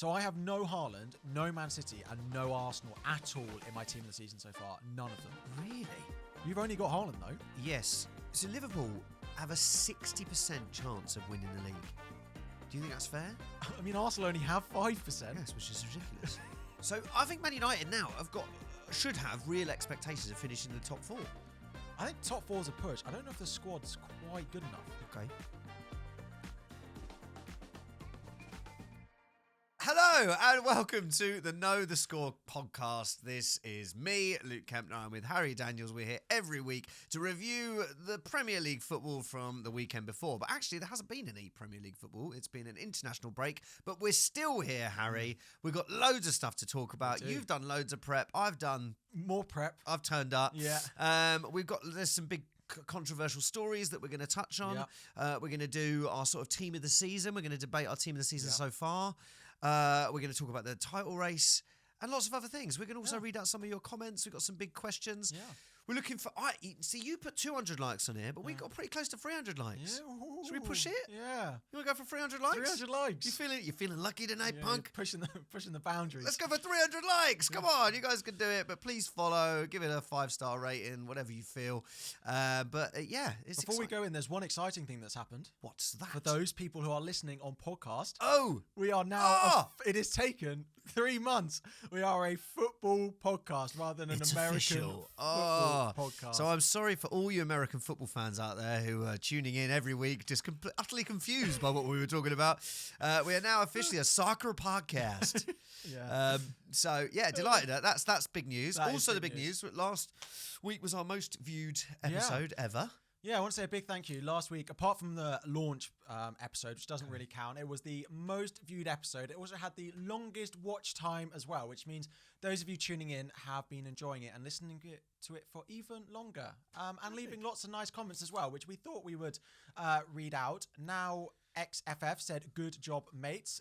So I have no Haaland, no Man City, and no Arsenal at all in my team of the season so far. None of them. Really? You've only got Haaland, though. Yes. So Liverpool have a 60% chance of winning the league. Do you think that's fair? I mean, Arsenal only have 5%. Yes, which is ridiculous. So I think Man United now should have real expectations of finishing in the top 4. I think top 4's a push. I don't know if the squad's quite good enough. Okay. Hello and welcome to the Know the Score podcast. This is me, Luke Kempner. I'm with Harry Daniels. We're here every week to review the Premier League football from the weekend before. But actually, there hasn't been any Premier League football. It's been an international break. But we're still here, Harry. We've got loads of stuff to talk about. You've done loads of prep. I've done more prep. I've turned up. Yeah. There's some big controversial stories that we're going to touch on. Yeah. We're going to do our sort of team of the season. We're going to debate our team of the season so far. We're going to talk about the title race and lots of other things. We're going to also read out some of your comments. We've got some big questions. Yeah. We're looking for... see, you put 200 likes on here, but we got pretty close to 300 likes. Yeah. Should we push it? Yeah. You want to go for 300 likes? 300 likes. You feeling lucky tonight, punk? Pushing the boundaries. Let's go for 300 likes. Come on, you guys can do it. But please follow, give it a 5-star rating, whatever you feel. It's Before we go in, there's one exciting thing that's happened. What's that? For those people who are listening on podcast. Oh! We are now... it has taken 3 months. We are a football podcast rather than an American football podcast. So I'm sorry for all you American football fans out there who are tuning in every week, just utterly confused by what we were talking about. We are now officially a soccer podcast. Delighted. That's big news. Also, the big news. Last week was our most viewed episode ever. Yeah, I want to say a big thank you. Last week, apart from the launch episode, which doesn't really count, it was the most viewed episode. It also had the longest watch time as well, which means those of you tuning in have been enjoying it and listening to it for even longer. And leaving lots of nice comments as well, which we thought we would read out. Now, XFF said, good job, mates.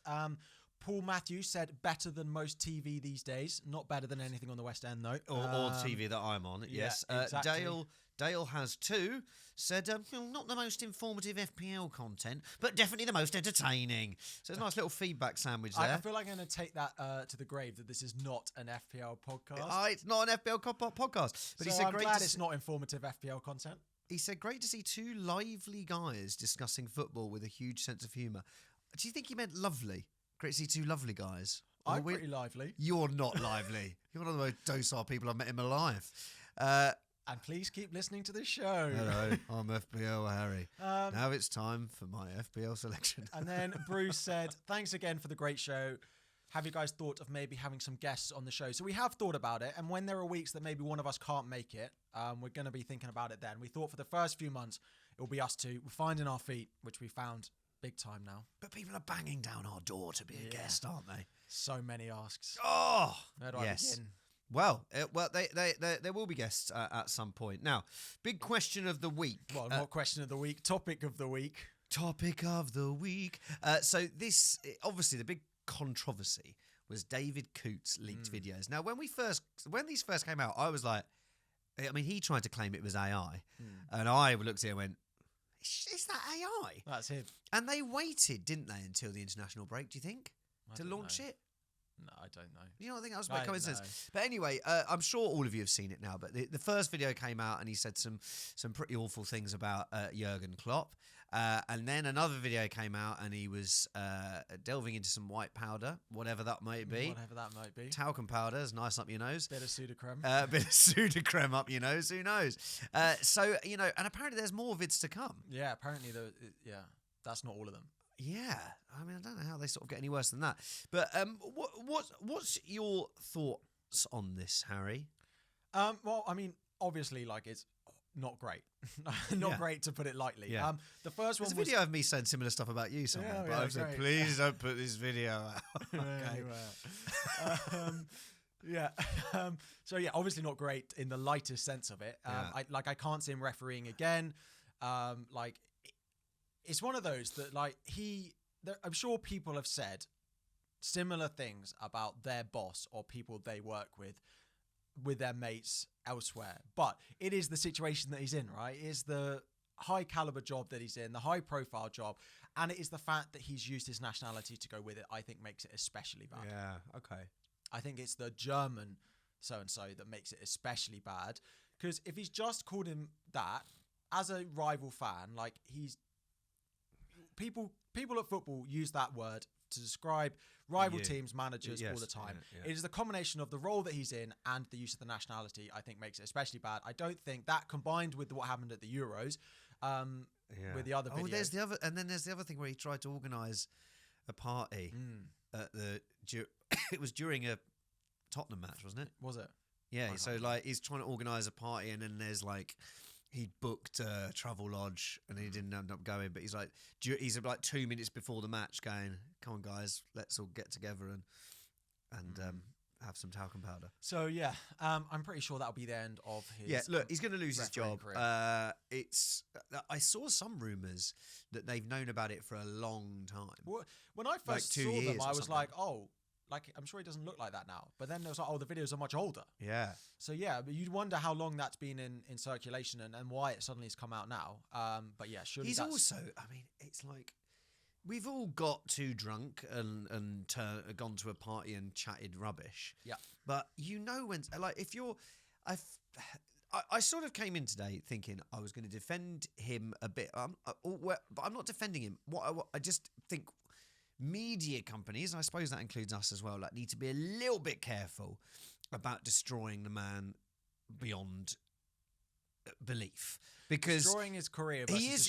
Paul Matthews said, better than most TV these days. Not better than anything on the West End, though. Or TV that I'm on, yes. Exactly. Dale has too said, not the most informative FPL content, but definitely the most entertaining. So it's a nice little feedback sandwich there. I feel like I'm going to take that to the grave, that this is not an FPL podcast. It's not an FPL podcast. But so he said, I'm glad it's not informative FPL content. He said, great to see two lively guys discussing football with a huge sense of humour. Do you think he meant lovely? Great to see two lovely guys. I'm pretty lively. You're not lively. You're one of the most docile people I've met in my life. And please keep listening to this show. Hello, I'm FPL Harry. Now it's time for my FPL selection. And then Bruce said, thanks again for the great show. Have you guys thought of maybe having some guests on the show? So we have thought about it. And when there are weeks that maybe one of us can't make it, we're going to be thinking about it then. We thought for the first few months, it will be us two. We're finding our feet, which we found big time now. But people are banging down our door to be a guest, aren't they? So many asks. Oh, where do I begin? Well, there will be guests at some point. Now, big question of the week. Well, not question of the week, topic of the week. Topic of the week. So this, obviously, the big controversy was David Coote's leaked videos. Now, when these first came out, I was like, I mean, he tried to claim it was AI, and I looked at it and went, is that AI? That's him. And they waited, didn't they, until the international break, do you think, to launch it? No, I don't know. You know, I think that was by coincidence. But anyway, I'm sure all of you have seen it now. But the first video came out and he said some pretty awful things about Jurgen Klopp. And then another video came out and he was delving into some white powder, whatever that might be. Whatever that might be. Talcum powder is nice up your nose. Bit of Sudocrem. Bit of Sudocrem up your nose. Who knows? So, you know, and apparently there's more vids to come. Yeah, apparently, that's not all of them. Yeah, I mean, I don't know how they sort of get any worse than that. But what's your thoughts on this, Harry? Well, I mean, obviously, like, it's not great. Not great, to put it lightly. Yeah. The first one There's a video of me saying similar stuff about you somewhere, but I was like, please don't put this video out. Okay. So, obviously not great in the lightest sense of it. I can't see him refereeing again. It's one of those that, like, I'm sure people have said similar things about their boss or people they work with their mates elsewhere. But it is the situation that he's in, right? It is the high caliber job that he's in, the high profile job. And it is the fact that he's used his nationality to go with it, I think makes it especially bad. Yeah, okay. I think it's the German so-and-so that makes it especially bad. Because if he's just called him that, as a rival fan, like people at football use that word to describe rival teams, managers all the time. It is the combination of the role that he's in and the use of the nationality, I think, makes it especially bad. I don't think that combined with what happened at the Euros, with the other video. There's the other, and then there's the other thing where he tried to organise a party at it was during a Tottenham match, wasn't it? Was it? Yeah. So like he's trying to organise a party, and then there's like he booked a travel lodge, and he didn't end up going. But he's like 2 minutes before the match, going, "Come on, guys, let's all get together and have some talcum powder." So yeah, I'm pretty sure that'll be the end of his. Yeah, look, he's going to lose his job. career. I saw some rumours that they've known about it for a long time. Well, when I first saw them, I was like, oh, like I'm sure he doesn't look like that now. But then it was like, oh, the videos are much older. Yeah. So yeah, but you'd wonder how long that's been in circulation and why it suddenly has come out now. But yeah, surely he's also. I mean, it's like we've all got too drunk and gone to a party and chatted rubbish. Yeah. But when if you're, I sort of came in today thinking I was going to defend him a bit, but I'm not defending him. I just think media companies, and I suppose that includes us as well, like need to be a little bit careful about destroying the man beyond belief, because destroying his career. He's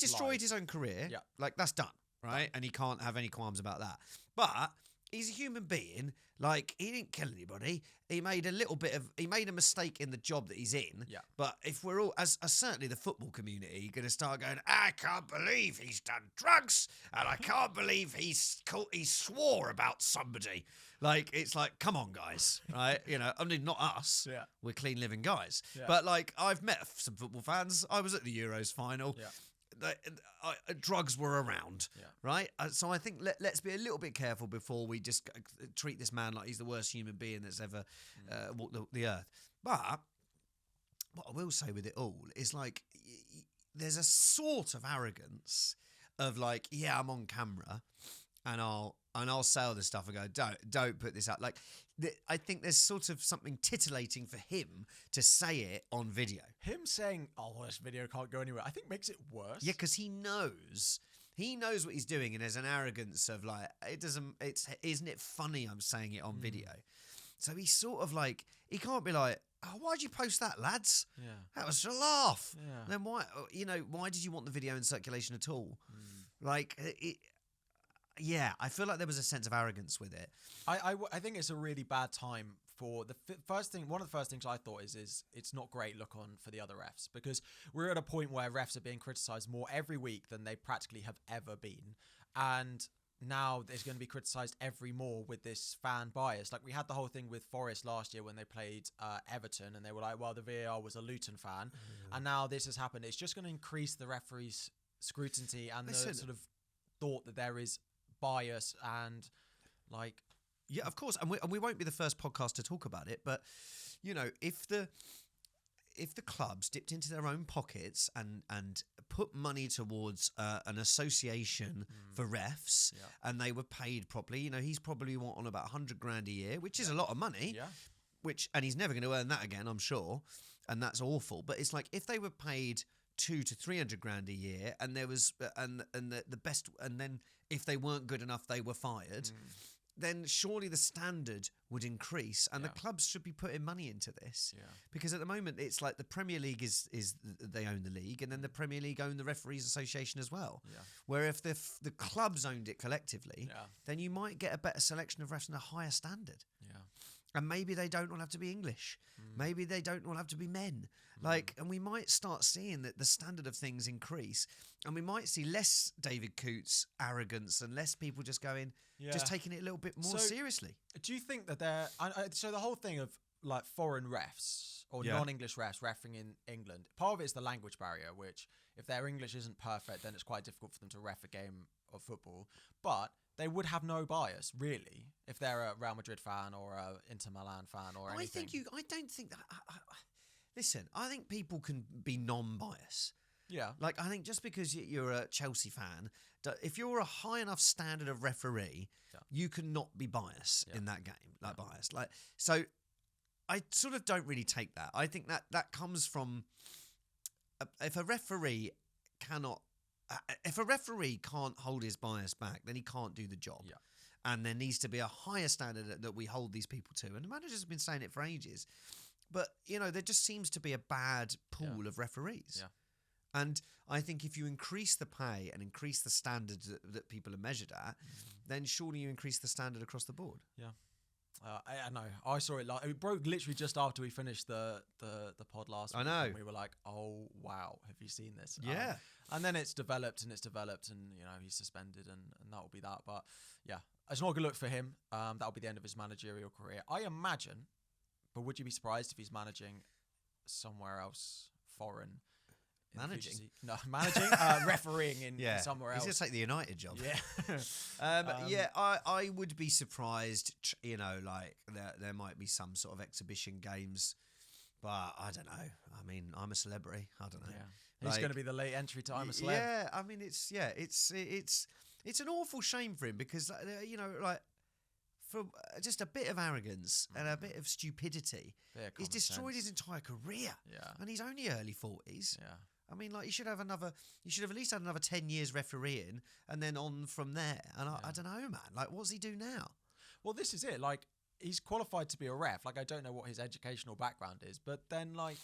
destroyed his own career. Yeah, like that's done, right? And he can't have any qualms about that. But he's a human being. Like, he didn't kill anybody. He made a mistake in the job that he's in. Yeah. But if we're all, as certainly the football community, going to start going, I can't believe he's done drugs, and I can't believe he swore about somebody. Like, it's like, come on, guys, right? I mean, not us. Yeah. We're clean living guys. Yeah. But like, I've met some football fans. I was at the Euros final. Yeah. Drugs were around, Yeah. right? So I think let's be a little bit careful before we just treat this man like he's the worst human being that's ever walked the earth. But what I will say with it all is like there's a sort of arrogance of like, yeah, I'm on camera and I'll say all this stuff and go, don't put this out. Like, I think there's sort of something titillating for him to say it on video. Him saying, "Oh, well, this video can't go anywhere," I think makes it worse. Yeah, because he knows what he's doing, and there's an arrogance of like, isn't it funny I'm saying it on video? So he's sort of like, he can't be like, oh, why'd you post that, lads? Yeah. That was a laugh. Yeah. Then why did you want the video in circulation at all? Like, yeah, I feel like there was a sense of arrogance with it. I think it's a really bad time for the first thing. One of the first things I thought is it's not great look on for the other refs, because we're at a point where refs are being criticised more every week than they practically have ever been, and now there's going to be criticised every more with this fan bias. Like we had the whole thing with Forest last year when they played Everton, and they were like, well, the VAR was a Luton fan, and now this has happened. It's just going to increase the referees' scrutiny and the sort of thought that there is bias and like. Yeah, of course, and we won't be the first podcast to talk about it, but if the clubs dipped into their own pockets and put money towards an association for refs, and they were paid properly, he's probably on about 100 grand a year, which is a lot of money. Yeah. And he's never going to earn that again, I'm sure, and that's awful. But it's like if they were paid 200 to 300 grand a year, and there was the best, and then if they weren't good enough, they were fired. Then surely the standard would increase, and the clubs should be putting money into this. Yeah. Because at the moment it's like the Premier League is they own the league, and then the Premier League own the Referees Association as well. Yeah. Where if the clubs owned it collectively, then you might get a better selection of refs and a higher standard. Yeah. And maybe they don't all have to be English. Maybe they don't all have to be men. And we might start seeing that the standard of things increase, and we might see less David Coote's arrogance and less people just going, just taking it a little bit more seriously. Do you think that so the whole thing of like foreign refs or non-English refs refereeing in England, part of it is the language barrier, which if their English isn't perfect, then it's quite difficult for them to ref a game of football. But they would have no bias, really, if they're a Real Madrid fan or a Inter Milan fan or anything. I don't think that. Listen, I think people can be non-biased. Yeah. Like, I think just because you're a Chelsea fan, if you're a high enough standard of referee, you cannot be biased in that game. Like, biased. Like, so I sort of don't really take that. I think that comes from if a referee cannot... if a referee can't hold his bias back, then he can't do the job. Yeah. And there needs to be a higher standard that we hold these people to. And the manager's been saying it for ages. But, there just seems to be a bad pool of referees. Yeah. And I think if you increase the pay and increase the standards that people are measured at, then surely you increase the standard across the board. Yeah. I know. I saw it. It broke literally just after we finished the pod last week. I know. And we were like, "Oh wow, have you seen this?" Yeah. And then it's developed, and he's suspended, and that will be that. But yeah, it's not a good look for him. That'll be the end of his managerial career, I imagine. But would you be surprised if he's managing somewhere else, foreign? Managing? Refereeing in somewhere else. He's going to take the United job. Yeah. I would be surprised, like there might be some sort of exhibition games, but I don't know. I mean, I'm a celebrity. I don't know. Yeah. He's going to be the late entry to I'm a Celeb. Yeah, I mean, it's an awful shame for him because, like, for just a bit of arrogance and a bit of stupidity, he's destroyed his entire career. Yeah. And he's only early 40s. Yeah. I mean, like, you should have at least had another 10 years refereeing and then on from there. And I don't know, man. Like, what does he do now? Well, this is it. Like, he's qualified to be a ref. Like, I don't know what his educational background is, but then, like,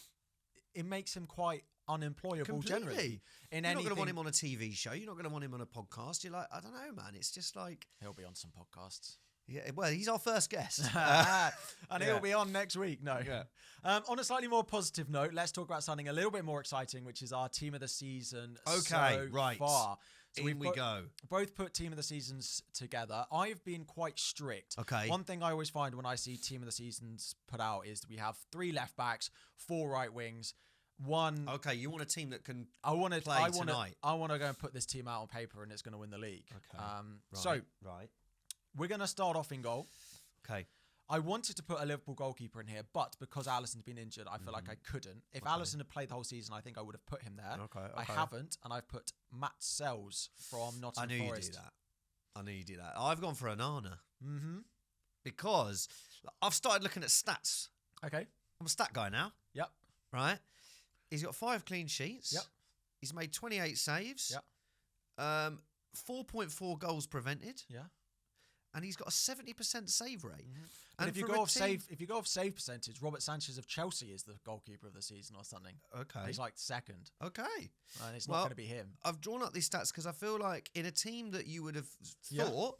it makes him quite unemployable generally. You're not going to want him on a TV show. You're not going to want him on a podcast. You're like, I don't know, man. It's just like... He'll be on some podcasts. Yeah, well, he's our first guest. And he'll be on next week. No. Yeah. On a slightly more positive note, let's talk about something a little bit more exciting, which is our team of the season so far. So we go. Both put team of the seasons together. I've been quite strict. Okay. One thing I always find when I see team of the seasons put out is we have 3 left backs, 4 right wings, 1... Okay, you want a team that can play tonight. I want to go and put this team out on paper and it's going to win the league. Okay. We're going to start off in goal. Okay. I wanted to put a Liverpool goalkeeper in here, but because Alisson's been injured, I feel like I couldn't. If Alisson had played the whole season, I think I would have put him there. Okay. I haven't, and I've put Matt Sells from Nottingham Forest. I knew you do that. I've gone for Onana. Mm-hmm. Because I've started looking at stats. Okay. I'm a stat guy now. Yep. Right? He's got 5 clean sheets. Yep. He's made 28 saves. Yep. 4.4 goals prevented. Yeah. And he's got a 70% save rate. Mm-hmm. And if you go off save percentage, Robert Sanchez of Chelsea is the goalkeeper of the season or something. Okay. He's like second. Okay. And it's not going to be him. I've drawn up these stats because I feel like in a team that you would have thought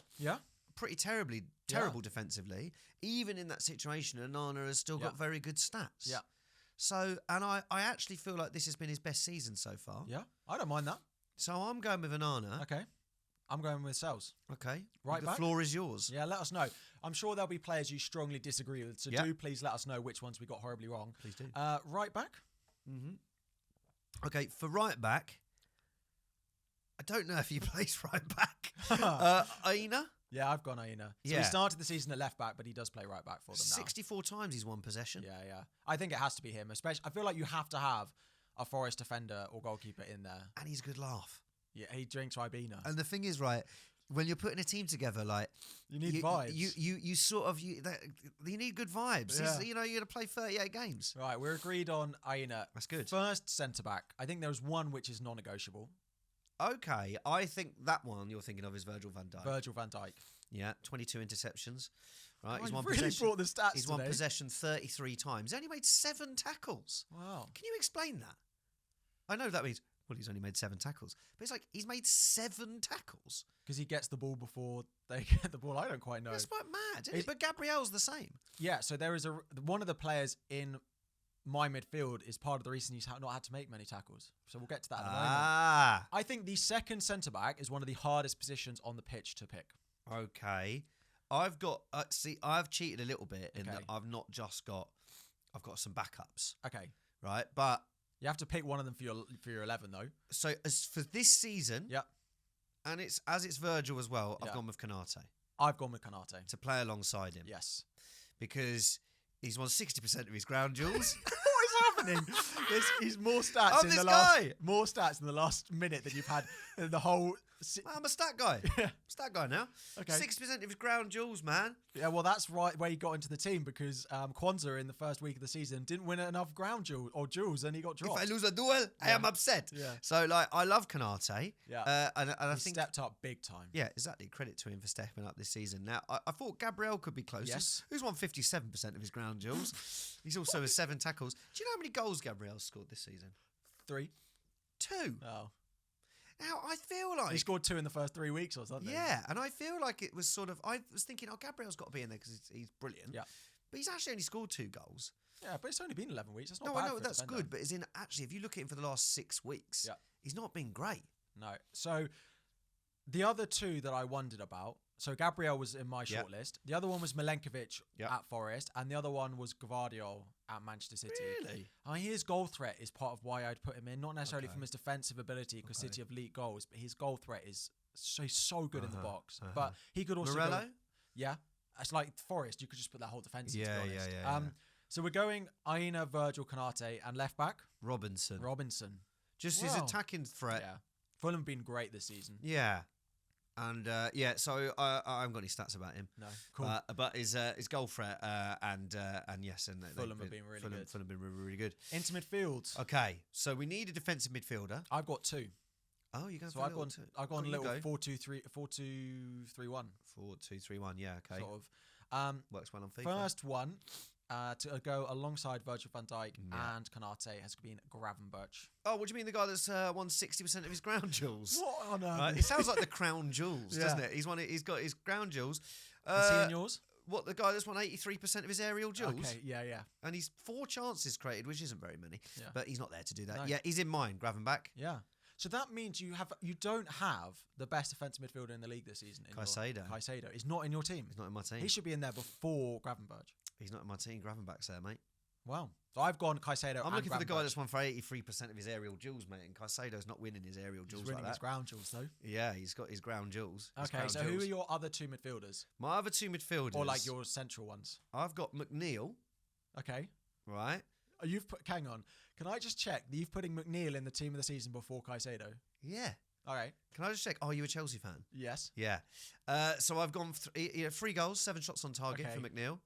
pretty terrible defensively, even in that situation, Onana has still got very good stats. Yeah. So, and I actually feel like this has been his best season so far. Yeah. I don't mind that. So I'm going with Onana. Okay. I'm going with Sells. Okay. Right back. The floor is yours. Yeah, let us know. I'm sure there'll be players you strongly disagree with, so do please let us know which ones we got horribly wrong. Please do. Right back? Mm-hmm. Okay, for right back, I don't know if he plays right back. Aina? Yeah, I've gone Aina. So he started the season at left back, but he does play right back for them now. 64 times he's won possession. Yeah. I think it has to be him. Especially, I feel like you have to have a Forest defender or goalkeeper in there. And he's a good laugh. Yeah, he drinks Ribena. And the thing is, right, when you're putting a team together, like you need vibes. You need good vibes. Yeah. You're going to play 38 games. Right, we're agreed on Aina. That's good. First centre back. I think there's one which is non-negotiable. Okay, I think that one you're thinking of is Virgil van Dijk. Yeah, 22 interceptions. Right, he's won possession. Brought the stats. He's won possession 33 times. He only made 7 tackles. Wow. Can you explain that? I know that means. Well, he's only made 7 tackles. But it's like, he's made 7 tackles. Because he gets the ball before they get the ball. I don't quite know. That's quite mad, isn't it? But Gabriel's the same. Yeah, so there is one of the players in my midfield is part of the reason he's not had to make many tackles. So we'll get to that in a moment. I think the second centre-back is one of the hardest positions on the pitch to pick. Okay. I've got... I've cheated a little bit in that I've not just got... I've got some backups. Okay. Right, but... You have to pick one of them for your 11, though. So, as for this season, and it's Virgil as well, I've gone with Konaté. I've gone with Konaté. To play alongside him. Yes. Because he's won 60% of his ground duels. What is happening? He's more stats I'm in this the guy. more stats in the last minute than you've had in the whole. I'm a stat guy. Stat guy now. Okay. 60% of his ground duels, man. Yeah, well, that's right where he got into the team because Kwanzaa in the first week of the season didn't win enough ground duels and he got dropped. If I lose a duel, I am upset. Yeah. So, like, I love Konate. Yeah. And I He think stepped up big time. Yeah, exactly. Credit to him for stepping up this season. Now, I thought Gabriel could be closest. Yes. Who's won 57% of his ground duels? He's also has 7 tackles. Do you know how many goals Gabriel's scored this season? 3. 2. Oh. Now, I feel like... He scored 2 in the first 3 weeks or something. Yeah, and I feel like it was sort of... I was thinking, Gabriel's got to be in there because he's brilliant. Yeah. But he's actually only scored 2 goals. Yeah, but it's only been 11 weeks. That's not No, bad I know for a that's defender. good, but as in, actually, if you look at him for the last 6 weeks, he's not been great. No. So the other 2 that I wondered about, so Gabriel was in my shortlist. The other one was Milenkovic at Forest, and the other one was Gvardiol at Manchester City. Really? His goal threat is part of why I'd put him in, not necessarily from his defensive ability, because City have leaked goals, but his goal threat is so good in the box. But he could also Morello? Yeah. It's like Forest, you could just put that whole defence in, to be honest. Yeah. So we're going Aina, Virgil, Konate, and left back Robinson. Just his attacking threat. Yeah. Fulham have been great this season. Yeah. And so I haven't got any stats about him. No, cool. But his goal threat and yes, and Fulham have been really good. Fulham have been really good. Into midfield. Okay, so we need a defensive midfielder. I've got 2. Oh, you going so for I've gone a little 4-2-3-1. 4-2-3-1. Yeah, okay. Sort of. Works well on FIFA. First one to go alongside Virgil van Dijk and Konate has been Gravenberch. Oh, what do you mean the guy that's won 60% of his ground jewels? What on earth? Right, it sounds like the crown jewels, doesn't it? He's got his ground jewels. Is he in yours? What, the guy that's won 83% of his aerial duels? Okay, yeah. And he's 4 chances created, which isn't very many. Yeah. But he's not there to do that. No. Yeah, he's in mine, Gravenbach. Yeah. So that means you don't have the best defensive midfielder in the league this season. Caicedo is not in your team. He's not in my team. He should be in there before Gravenberch. He's not in my team. Gravenbach's there, mate. Wow. So I've gone Caicedo. I'm looking for the guy Gravenberch. that's won for 83% of his aerial duels, mate. And Caicedo's not winning his aerial duels He's winning like his that. ground duels, though. Yeah, he's got his ground duels. His Okay, crown so jewels. who are your other 2 midfielders? My other 2 midfielders? Or like your central ones? I've got McNeil. Okay. Right. Hang on. Can I just check that you've putting McNeil in the team of the season before Caicedo? Yeah. All right. Can I just check? Oh, you a Chelsea fan? Yes. Yeah. So I've gone 3 goals, 7 shots on target for McNeil.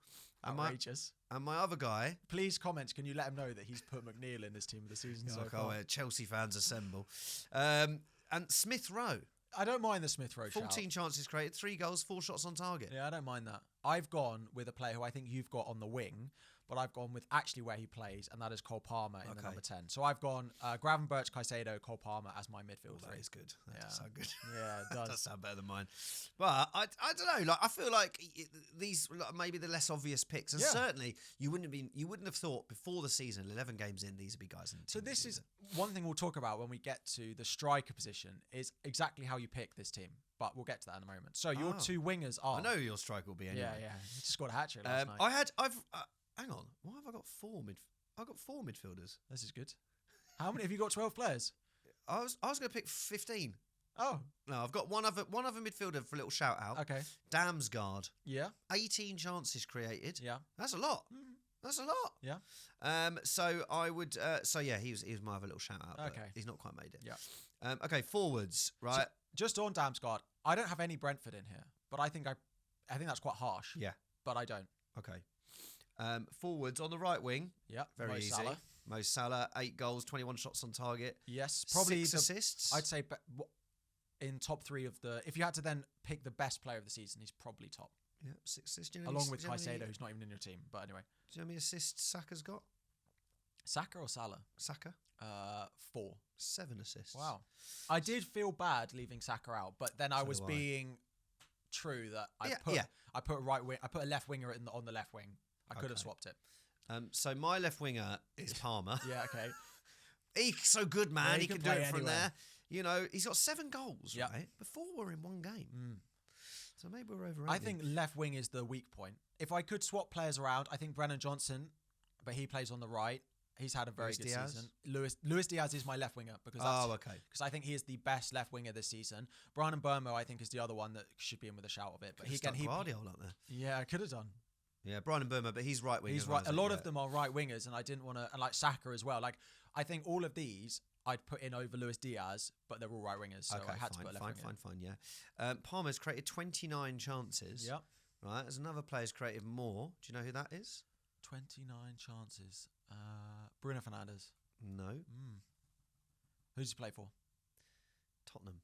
Outrageous. And my other guy... Please comment. Can you let him know that he's put McNeil in this team of the season so far? Chelsea fans assemble. And Smith Rowe. I don't mind the Smith Rowe 14 chances created, 3 goals, 4 shots on target. Yeah, I don't mind that. I've gone with a player who I think you've got on the wing, but I've gone with actually where he plays, and that is Cole Palmer in the number 10. So I've gone Gravenberch, Caicedo, Cole Palmer as my midfield three. That is good. That does sound good. Yeah, it does. That does sound better than mine. But I don't know. Like, I feel like these maybe the less obvious picks, and certainly you wouldn't have thought before the season, 11 games in, these would be guys in the team. So this is one thing we'll talk about when we get to the striker position is exactly how you pick this team. But we'll get to that in a moment. So your 2 wingers are... I know who your striker will be anyway. Yeah. You just got a hat-trick last night. Hang on. Why have I got 4 I've got 4 midfielders. This is good. How many have you got? 12 players? I was going to pick 15. Oh. No, I've got one other midfielder for a little shout out. Okay. Damsgaard. Yeah. 18 chances created. Yeah. That's a lot. That's a lot. Yeah. So I would. He was my other little shout out. Okay. He's not quite made it. Yeah. Okay. Forwards. Right. So, just on Damsgaard, I don't have any Brentford in here, but I think that's quite harsh. Yeah. But I don't. Okay. Forwards on the right wing. Yeah. Very easy. Salah. Mo Salah, 8 goals, 21 shots on target. Yes. Probably 6 assists. I'd say in top 3 of the... If you had to then pick the best player of the season, he's probably top. Yeah, 6 assists. Along with Caicedo, who's not even in your team. But anyway. Do you know how many assists Saka's got? Saka or Salah? Saka. 4. 7 assists. Wow. I did feel bad leaving Saka out, but then I was being true that I put a right wing. I put a left winger on the left wing. I could have swapped it. So my left winger is Palmer. Yeah, okay. He's so good, man. Yeah, he can do it from there. You know, he's got 7 goals, right? Before we're in 1 game. So maybe we're overrated. I think left wing is the weak point. If I could swap players around, I think Brennan Johnson, but he plays on the right. He's had a very good season. Luis Diaz is my left winger because I think he is the best left winger this season. Brian Mbeumo, I think, is the other one that should be in with a shout of it. But he Guardiola up there. Yeah, I could have done. Yeah, Brian Mbeumo, but he's right wing. He's right. A lot of them are right wingers, and I didn't want to, and like Saka as well. Like I think all of these I'd put in over Luis Diaz, but they're all right wingers, so I had to put a left winger. Fine. Yeah, Palmer's created 29 chances. Yep. Right, there's another player's created more. Do you know who that is? 29 chances. Bruno Fernandes. No. Who does he play for? Tottenham.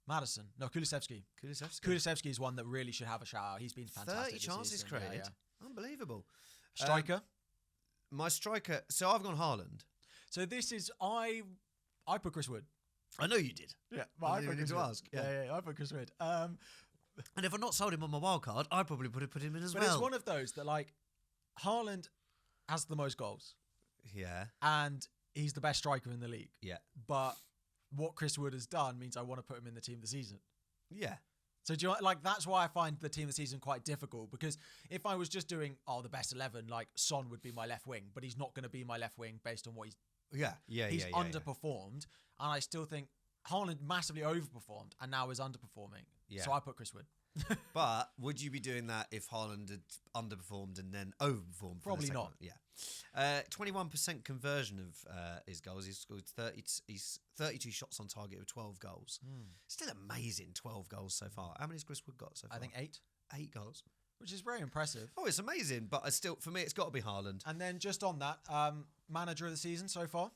Madison. No, Kulusevski. Kulusevski is one that really should have a shout out. He's been fantastic. 30 chances created. Yeah. Unbelievable. Striker. My striker. So I've gone Haaland. So this is I put Chris Wood. I know you did. Yeah, I didn't need to ask. Yeah, I put Chris Wood. And if I'd not sold him on my wild card, I probably would have put him in as well. But it's one of those that like Haaland has the most goals. Yeah. And he's the best striker in the league. Yeah. But what Chris Wood has done means I want to put him in the team of the season. Yeah. So do you know, like that's why I find the team of the season quite difficult, because if I was just doing the best 11, like Son would be my left wing, but he's not going to be my left wing based on what he's underperformed, and I still think Haaland massively overperformed and now is underperforming. Yeah. So I put Chris Wood. But would you be doing that if Haaland had underperformed and then overperformed? Probably not. Yeah. 21% conversion of his goals. He's scored 32 shots on target with 12 goals. Still amazing, 12 goals so far. How many has Chris Wood got so far? I think 8. 8 goals. Which is very impressive. Oh, it's amazing. But for me, it's got to be Haaland. And then just on that, manager of the season so far?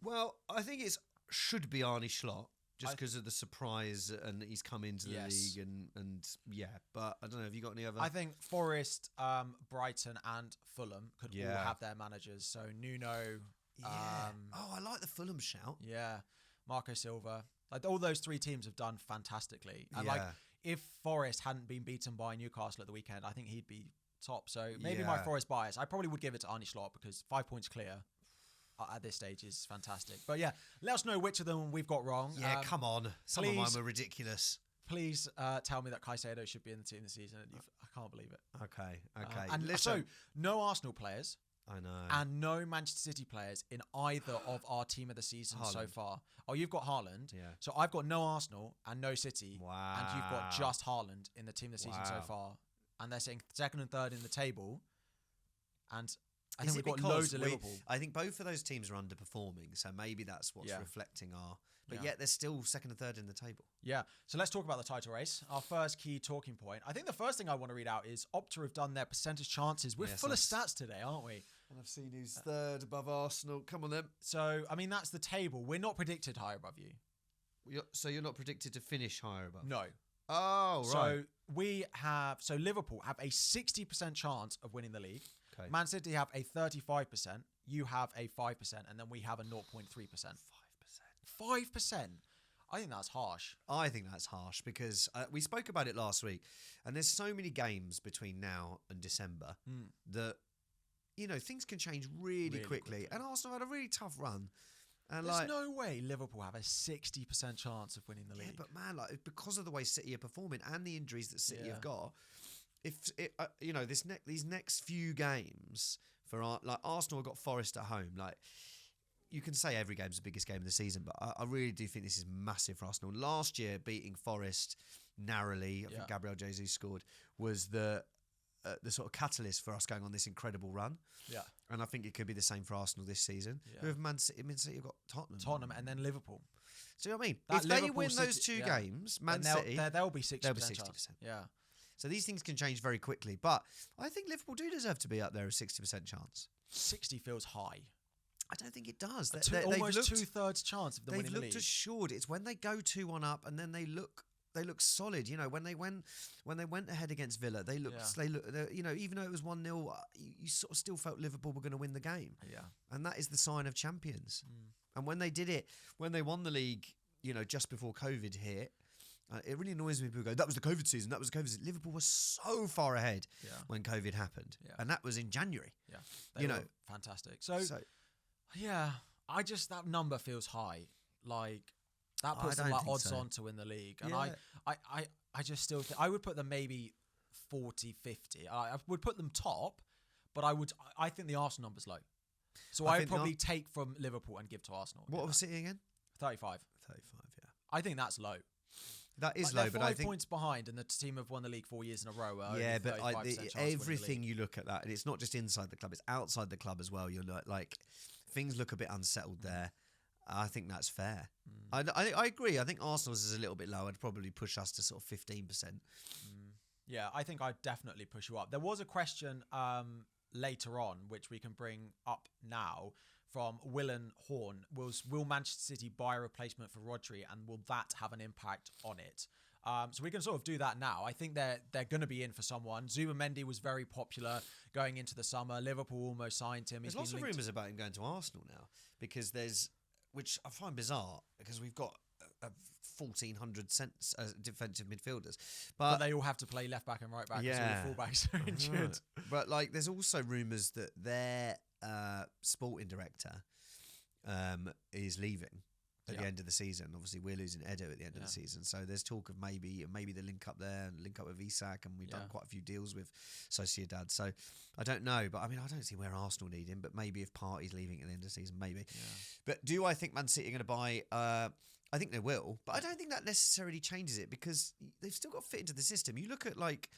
Well, I think it should be Arne Slot. Just because of the surprise and he's come into the league and yeah. But I don't know, have you got any other? I think Forest, Brighton and Fulham could all have their managers. So Nuno. Yeah. I like the Fulham shout. Yeah. Marco Silva. Like all those 3 teams have done fantastically. And like if Forest hadn't been beaten by Newcastle at the weekend, I think he'd be top. So maybe my Forest bias. I probably would give it to Arne Slot because 5 points clear at this stage is fantastic. But yeah, let us know which of them we've got wrong. Yeah, come on. Some of mine were ridiculous. Please tell me that Caicedo should be in the team this season. I can't believe it. Okay. And so, no Arsenal players. I know. And no Manchester City players in either of our team of the season so far. Oh, you've got Haaland. Yeah. So I've got no Arsenal and no City. Wow. And you've got just Haaland in the team of the season so far. And they're sitting 2nd and 3rd in the table. And I think we've got loads of Liverpool. I think both of those teams are underperforming, so maybe that's what's reflecting our... But yet they're still 2nd and 3rd in the table. Yeah. So let's talk about the title race. Our first key talking point. I think the first thing I want to read out is Opta have done their percentage chances. We're full of stats today, aren't we? And I've seen who's 3rd above Arsenal. Come on then. So, I mean, that's the table. We're not predicted higher above you. So you're not predicted to finish higher above? No. Oh, right. So Liverpool have a 60% chance of winning the league. Okay. Man City have a 35%. You have a 5%. And then we have a 0.3%. 5%? I think that's harsh. I think that's harsh because we spoke about it last week. And there's so many games between now and December that, things can change really quickly. And Arsenal had a really tough run. And there's no way Liverpool have a 60% chance of winning the league. Yeah, but man, because of the way City are performing and the injuries that City have got, these next few games for Arsenal have got Forest at home. Like you can say every game's the biggest game of the season, but I really do think this is massive for Arsenal. Last year, beating Forest narrowly, I think Gabriel Jesus scored, was the sort of catalyst for us going on this incredible run. Yeah. And I think it could be the same for Arsenal this season. Yeah. Who have Man City have got Tottenham and then Liverpool. So you know what I mean? If they win those two games, Man City... They'll be 60%. They'll be 60%. Yeah. So these things can change very quickly. But I think Liverpool do deserve to be up there, a 60% chance. 60 feels high. I don't think it does. Almost 2/3 chance of them winning the league. They've looked assured. It's when they go 2-1 up and then they look solid. When they went ahead against Villa, they looked. Even though it was 1-0, you sort of still felt Liverpool were going to win the game. Yeah, and that is the sign of champions. And when they did it, when they won the league, just before COVID hit, it really annoys me when people go, "That was the COVID season. That was the COVID season." Liverpool was so far ahead when COVID happened, and that was in January. Yeah, they were fantastic. So yeah, that number feels high. Like. That puts them odds on to win the league. And I just still think I would put them maybe 40-50. I would put them top, but I think the Arsenal number's low. So I would probably take from Liverpool and give to Arsenal. What was City again? 35. 35, yeah. I think that's low. That is Like, low, they're but I 5 think points behind, and the team have won the league 4 years in a row. but everything league. you look at that, and it's not just inside the club; it's outside the club as well. You're like things look a bit unsettled there. I think that's fair. I agree. I think Arsenal's is a little bit low. I'd probably push us to sort of 15%. Yeah, I think I'd definitely push you up. There was a question later on, which we can bring up now, from Willen Horn. Will Manchester City buy a replacement for Rodri, and will that have an impact on it? So we can sort of do that now. I think they're going to be in for someone. Zubimendi was very popular going into the summer. Liverpool almost signed him. There's lots of rumours about him going to Arsenal now, because which I find bizarre, because we've got 1,400 defensive midfielders, but they all have to play left back and right back. Yeah, all the fullbacks are injured. But like, there's also rumours that their sporting director is leaving at the end of the season. Obviously, we're losing Edo at the end of the season, so there's talk of maybe they link up there and link up with Isak, and we've done quite a few deals with Sociedad. So I don't know, but I mean, I don't see where Arsenal need him, but maybe if Partey's leaving at the end of the season, maybe. Yeah. But do I think Man City are going to buy? I think they will, but I don't think that necessarily changes it, because they've still got to fit into the system. You look at like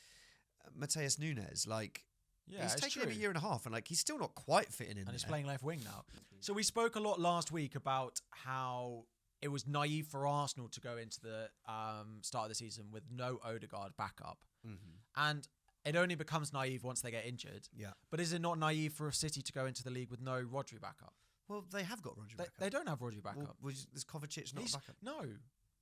Mateus Nunes, like. Yeah, he's taken him a year and a half, and like he's still not quite fitting in. And he's playing left wing now. So we spoke a lot last week about how it was naive for Arsenal to go into the start of the season with no Odegaard backup, and it only becomes naive once they get injured. Yeah. But is it not naive for a City to go into the league with no Rodri backup? Well, they have got Rodri backup. They don't have Rodri backup. Well, is Kovacic not a backup? No.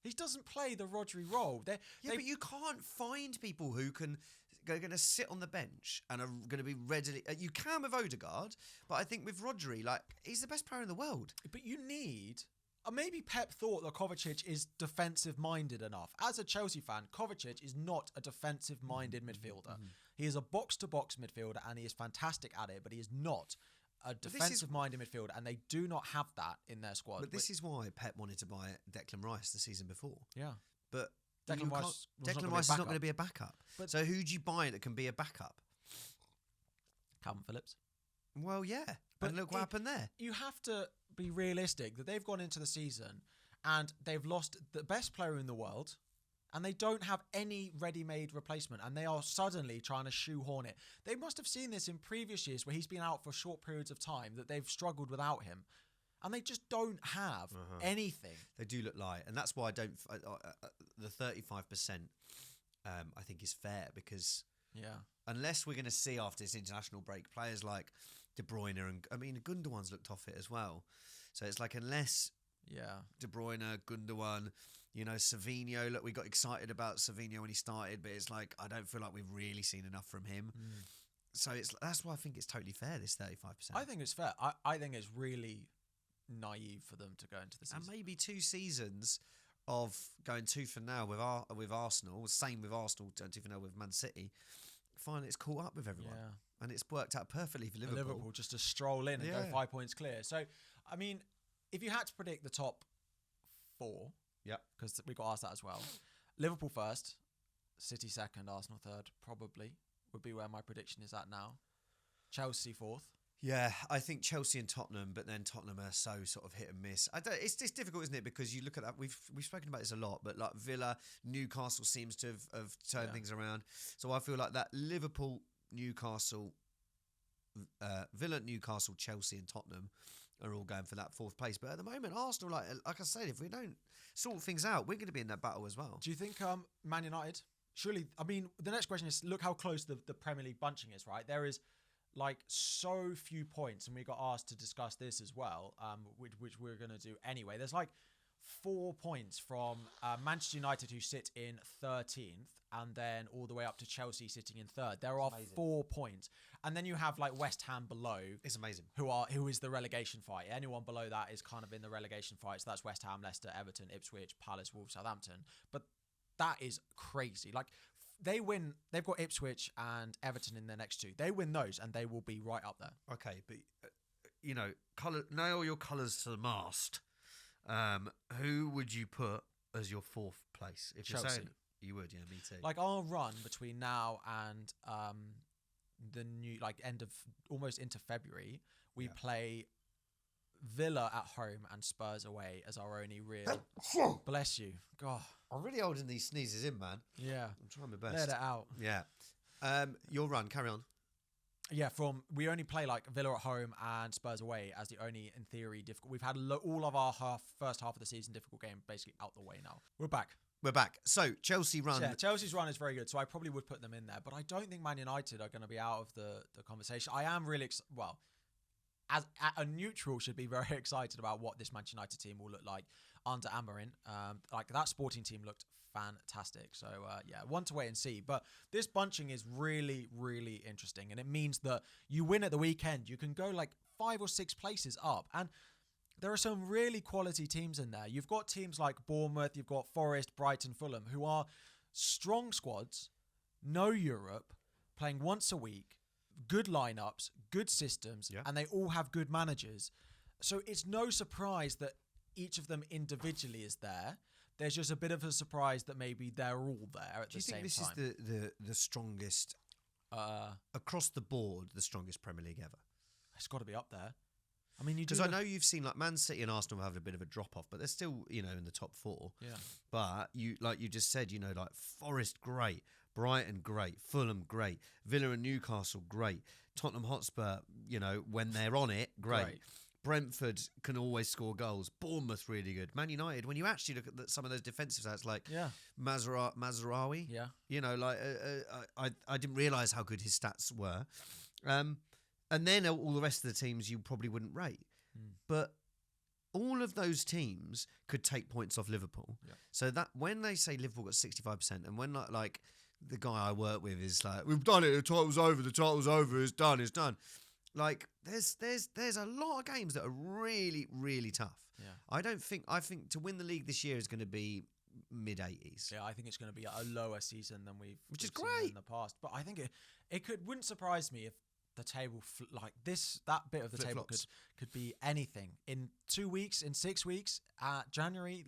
He doesn't play the Rodri role. But you can't find people who are going to sit on the bench and are going to be readily. You can with Odegaard, but I think with Rodri, like, he's the best player in the world. But you need. Maybe Pep thought that Kovacic is defensive-minded enough. As a Chelsea fan, Kovacic is not a defensive-minded midfielder. He is a box-to-box midfielder, and he is fantastic at it, but he is not a defensive-minded midfielder, and they do not have that in their squad. But this is why Pep wanted to buy Declan Rice the season before. Yeah. But Declan Rice is not going to be a backup. So who do you buy that can be a backup? Calvin Phillips. Well, yeah. But look what happened there. You have to be realistic that they've gone into the season and they've lost the best player in the world, and they don't have any ready-made replacement, and they are suddenly trying to shoehorn it. They must have seen this in previous years where he's been out for short periods of time, that they've struggled without him, and they just don't have anything. They do look light, and that's why I don't. The 35%, I think, is fair, because unless we're going to see after this international break players like De Bruyne and Gundogan's looked off it as well, so it's like unless De Bruyne, Gundogan. Savinho, look, we got excited about Savinho when he started, but it's like, I don't feel like we've really seen enough from him. So that's why I think it's totally fair, this 35%. I think it's fair. I think it's really naive for them to go into the season. And maybe 2 seasons of going tooth and nail with Arsenal, same with Arsenal, going tooth and nail with Man City, finally it's caught up with everyone. Yeah. And it's worked out perfectly for Liverpool. Liverpool just to stroll in and go 5 points clear. So, I mean, if you had to predict the top 4... Yeah, because we got asked that as well. Liverpool first, City second, Arsenal third, probably would be where my prediction is at now. Chelsea fourth. Yeah, I think Chelsea and Tottenham, but then Tottenham are so sort of hit and miss. It's difficult, isn't it? Because you look at that. We've spoken about this a lot, but like Villa, Newcastle seems to have turned things around. So I feel like that Liverpool, Newcastle, Villa, Newcastle, Chelsea, and Tottenham are all going for that 4th place. But at the moment, Arsenal, like I said, if we don't sort things out, we're going to be in that battle as well. Do you think Man United? Surely, I mean, the next question is, look how close the Premier League bunching is, right? There is like so few points, and we got asked to discuss this as well, which we're going to do anyway. There's like 4 points from Manchester United, who sit in 13th, and then all the way up to Chelsea sitting in 3rd. There are 4 points. And then you have like West Ham below. It's amazing. Who is the relegation fight. Anyone below that is kind of in the relegation fight. So that's West Ham, Leicester, Everton, Ipswich, Palace, Wolves, Southampton. But that is crazy. Like, they win. They've got Ipswich and Everton in their next 2. They win those and they will be right up there. Okay, but nail your colours to the mast. Who would you put as your 4th place? If Chelsea. You're saying you would, yeah, me too. Like, our run between now and the new, like, end of almost into February, we play Villa at home and Spurs away as our only real. Bless you. God. I'm really holding these sneezes in, man. Yeah. I'm trying my best. Let it out. Yeah. Your run, carry on. Yeah, we only play like Villa at home and Spurs away as the only, in theory, difficult. We've had all of our first half of the season difficult game basically out the way now. We're back. So, Chelsea run. Yeah, Chelsea's run is very good, so I probably would put them in there. But I don't think Man United are going to be out of the conversation. I am really, as a neutral, should be very excited about what this Manchester United team will look like under Amorim. Like that Sporting team looked fantastic. So, one to wait and see. But this bunching is really, really interesting. And it means that you win at the weekend, you can go like 5 or 6 places up. And there are some really quality teams in there. You've got teams like Bournemouth, you've got Forest, Brighton, Fulham, who are strong squads, know Europe, playing once a week, good lineups, good systems, and they all have good managers. So it's no surprise that each of them individually is there. There's just a bit of a surprise that maybe they're all there at the same time. Do you think this is the strongest, across the board, the strongest Premier League ever? It's got to be up there. I mean, because I know you've seen like Man City and Arsenal having a bit of a drop off, but they're still, in the top 4. Yeah. But like you just said, like Forest great, Brighton great, Fulham great, Villa and Newcastle great, Tottenham Hotspur, when they're on it, great. Brentford can always score goals. Bournemouth really good. Man United, when you actually look at some of those defensive stats, like Mazraoui, I didn't realise how good his stats were. And then all the rest of the teams you probably wouldn't rate. But all of those teams could take points off Liverpool. Yeah. So that when they say Liverpool got 65%, and when like the guy I work with is like, we've done it, the title's over, it's done. Like there's a lot of games that are really, really tough. Yeah. I think to win the league this year is going to be mid-80s. Yeah, I think it's going to be a lower season than we've is seen great in the past. But I think it wouldn't surprise me if the table that bit of the table could be anything in 2 weeks, in 6 weeks, January.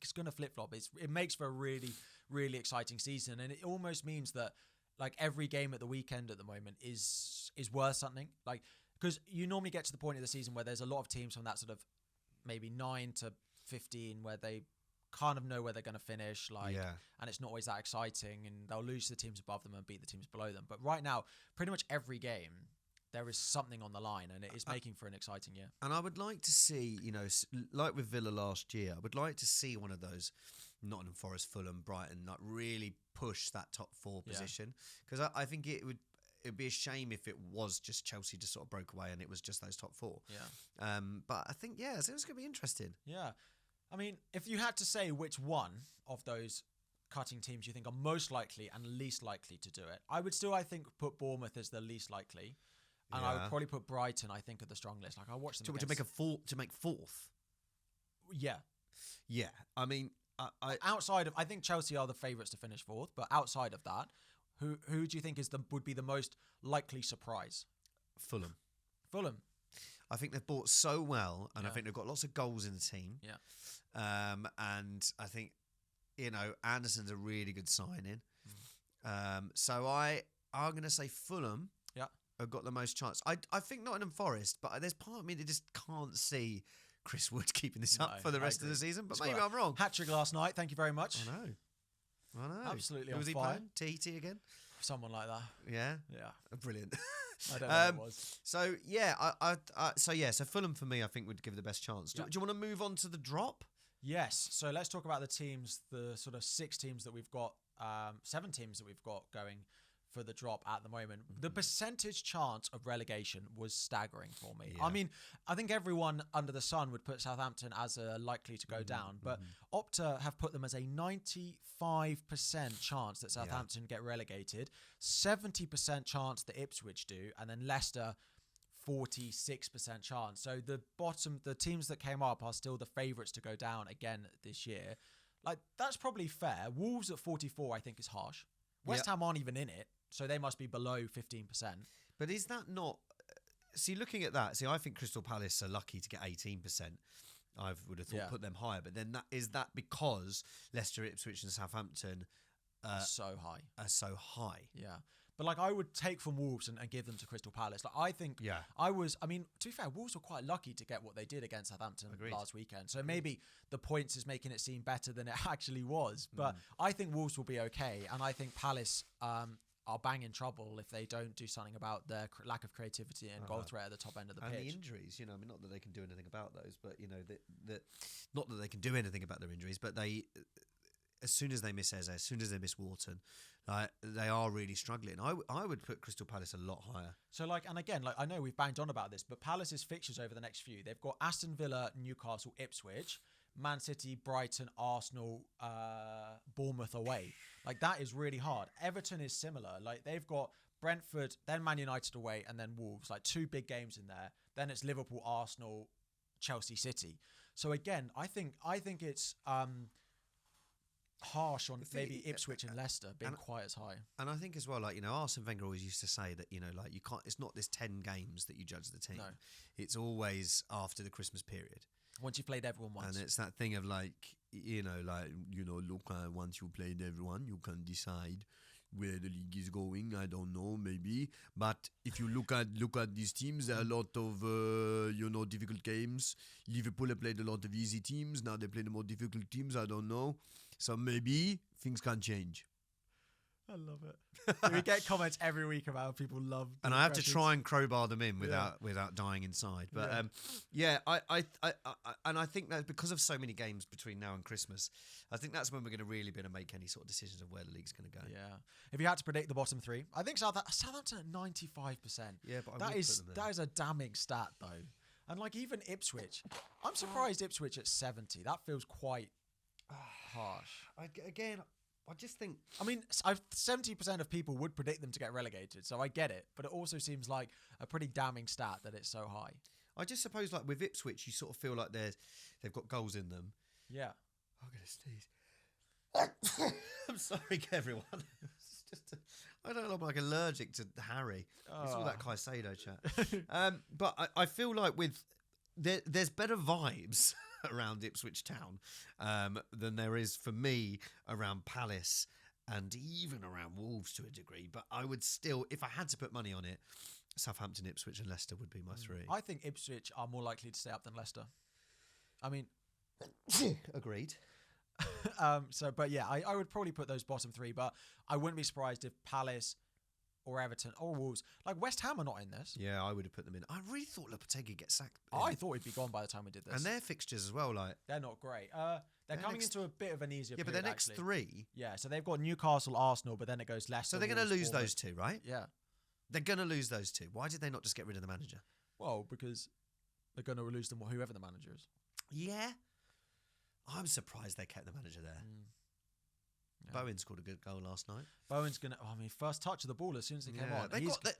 It's going to flip flop. It makes for a really, really exciting season, and it almost means that like every game at the weekend at the moment is worth something. Like because you normally get to the point of the season where there's a lot of teams from that sort of maybe 9 to 15 where they kind of know where they're going to finish, and it's not always that exciting, and they'll lose to the teams above them and beat the teams below them. But right now, pretty much every game, there is something on the line, and it is making for an exciting year. And I would like to see, like with Villa last year, I would like to see one of those Nottingham Forest, Fulham, Brighton, like really push that top 4 position, because I think it'd be a shame if it was just Chelsea just sort of broke away and it was just those top 4. Yeah. But I think so it's going to be interesting. Yeah. I mean, if you had to say which one of those cutting teams you think are most likely and least likely to do it, I would still, I think, put Bournemouth as the least likely, and I would probably put Brighton, I think, at the strong list. Like I watched them to make fourth. Yeah. I mean, outside of, I think Chelsea are the favourites to finish 4th, but outside of that, who do you think would be the most likely surprise? Fulham. I think they've bought so well, and I think they've got lots of goals in the team. Yeah. And I think, Anderson's a really good signing. So I'm going to say Fulham have got the most chance. I think Nottingham Forest, but there's part of me that just can't see Chris Wood keeping this up for the rest of the season. But maybe I'm wrong. Hat-trick last night. Thank you very much. I know. Absolutely Who was he fire. playing? TT again? Someone like that. Yeah? Yeah. Brilliant. I don't know what it was. So, so Fulham for me, I think would give the best chance. Do you want to move on to the drop? Yes. So let's talk about the teams, the sort of 6 teams that we've got, 7 teams that we've got going for the drop at the moment. The percentage chance of relegation was staggering for me. I mean, I think everyone under the sun would put Southampton as likely to go down, but Opta have put them as a 95% chance that Southampton get relegated, 70% chance that Ipswich do, and then Leicester 46% chance. So the teams that came up are still the favourites to go down again this year. Like, that's probably fair. Wolves at 44, I think, is harsh. West Ham aren't even in it, so they must be below 15%. But is that not... See, looking at that, I think Crystal Palace are lucky to get 18%. I would have thought put them higher. But then is that because Leicester, Ipswich and Southampton so high. Are so high? Yeah. But like, I would take from Wolves and give them to Crystal Palace. Like, I think I mean, to be fair, Wolves were quite lucky to get what they did against Southampton last weekend. So maybe the points is making it seem better than it actually was. But I think Wolves will be okay. And I think Palace are bang in trouble if they don't do something about their lack of creativity and goal threat at the top end of the pitch. And the injuries, I mean, not that they can do anything about those, but, not that they can do anything about their injuries, but they, as soon as they miss Eze, as soon as they miss Wharton, they are really struggling. I would put Crystal Palace a lot higher. So, and again, I know we've banged on about this, but Palace's fixtures over the next few, they've got Aston Villa, Newcastle, Ipswich, Man City, Brighton, Arsenal, Bournemouth away. Like, that is really hard. Everton is similar. Like, they've got Brentford, then Man United away, and then Wolves. Like, 2 big games in there. Then it's Liverpool, Arsenal, Chelsea, City. So again, I think it's harsh on maybe Ipswich and Leicester being quite as high. And I think as well, Arsene Wenger always used to say that, you can't. It's not this 10 games that you judge the team. No. It's always after the Christmas period. Once you've played everyone once. And it's that thing of once you played everyone, you can decide where the league is going. I don't know, maybe. But if you look at these teams, there are a lot of, difficult games. Liverpool have played a lot of easy teams. Now they play the more difficult teams. I don't know. So maybe things can change. I love it. We get comments every week about how people love. And I have to try and crowbar them in without dying inside. But I think that because of so many games between now and Christmas, I think that's when we're going to really be able to make any sort of decisions of where the league's going to go. Yeah. If you had to predict the bottom 3, I think Southampton at 95%. Yeah, but that is a damning stat though. And even Ipswich, I'm surprised Ipswich at 70. That feels quite harsh. I just think... I mean, 70% of people would predict them to get relegated, so I get it. But it also seems like a pretty damning stat that it's so high. I just suppose, with Ipswich, you sort of feel like they've got goals in them. Yeah. I'm going to sneeze. I'm sorry, everyone. I don't know, I'm allergic to Harry. It's all that Caicedo chat. But I feel like there's better vibes around Ipswich Town than there is for me around Palace and even around Wolves to a degree. But I would still, if I had to put money on it, Southampton, Ipswich and Leicester would be my 3. I think Ipswich are more likely to stay up than Leicester. I mean... Agreed. But yeah, I would probably put those bottom 3, but I wouldn't be surprised if Palace or Everton or Wolves, West Ham are not in this. Yeah, I would have put them in. I really thought Lopetegui get sacked. I thought he'd be gone by the time we did this. And their fixtures as well, they're not great. They're coming into a bit of an easier period, but their next 3... Yeah, so they've got Newcastle, Arsenal, but then it goes Leicester. So they're going to lose those 2, right? Yeah. They're going to lose those 2. Why did they not just get rid of the manager? Well, because they're going to lose them, whoever the manager is. Yeah. I'm surprised they kept the manager there. Yeah. Bowen scored a good goal last night. Bowen's going to... first touch of the ball as soon as they came on.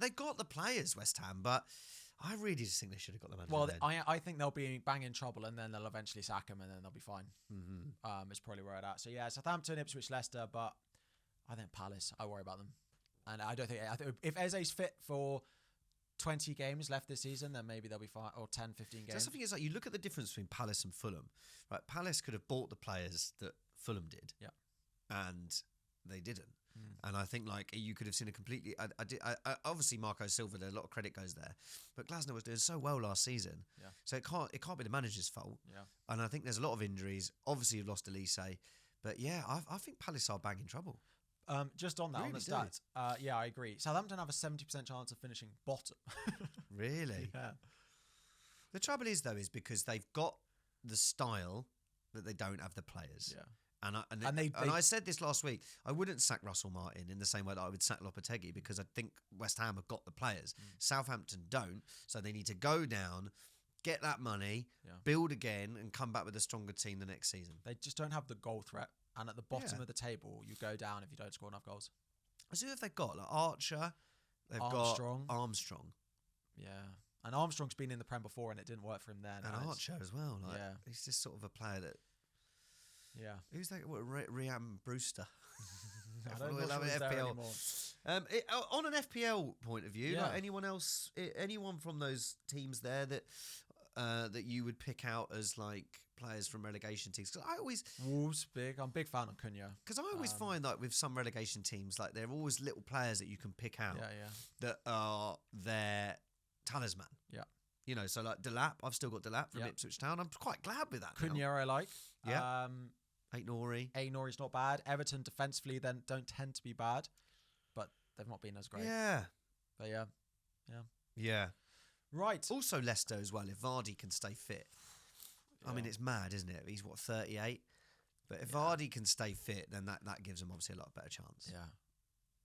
They got the players, West Ham, but I really just think they should have got the manager. Well, I think they'll be bang in trouble and then they'll eventually sack him and then they'll be fine. Mm-hmm. It's probably where it's at. So yeah, Southampton, Ipswich, Leicester, but I think Palace, I worry about them. And I think if Eze's fit for 20 games left this season, then maybe they'll be fine, or 10, 15 games. So something is you look at the difference between Palace and Fulham. Right, Palace could have bought the players that Fulham did. Yeah. And they didn't. And I think you could have seen a completely... I obviously, Marco Silva, a lot of credit goes there. But Glasner was doing so well last season. Yeah. So it can't be the manager's fault. Yeah. And I think there's a lot of injuries. Obviously, you've lost Elise. But yeah, I think Palace are bang in trouble. Just on that, really on the stats. Yeah, I agree. Southampton have a 70% chance of finishing bottom. Really? Yeah. The trouble is, though, is because they've got the style, but they don't have the players. Yeah. And I said this last week, I wouldn't sack Russell Martin in the same way that I would sack Lopetegui because I think West Ham have got the players. Southampton don't, so they need to go down, get that money, build again, and come back with a stronger team the next season. They just don't have the goal threat. And at the bottom of the table, you go down if you don't score enough goals. So who have they got? Archer, they've got Armstrong. Yeah. And Armstrong's been in the Prem before and it didn't work for him then. And Archer as well. He's just sort of a player that... Yeah. Who's that? Riam Brewster. I don't know if he's there anymore. On an FPL point of view, anyone else, anyone from those teams there that that you would pick out as like players from relegation teams? Because I always Wolves big. I'm a big fan of Cunha. Because I always find that with some relegation teams, like there are always little players that you can pick out that are their talisman. Yeah. You know, so like Delap, I've still got Delap from Ipswich Town. I'm quite glad with that. Cunha I like. Yeah. Aït-Nouri's not bad. Everton defensively then don't tend to be bad, but they've not been as great. Yeah. But yeah. Yeah. Right. Also Leicester as well, if Vardy can stay fit. I mean, it's mad, isn't it? He's 38? But if Vardy can stay fit, then that gives him obviously a lot better chance. Yeah.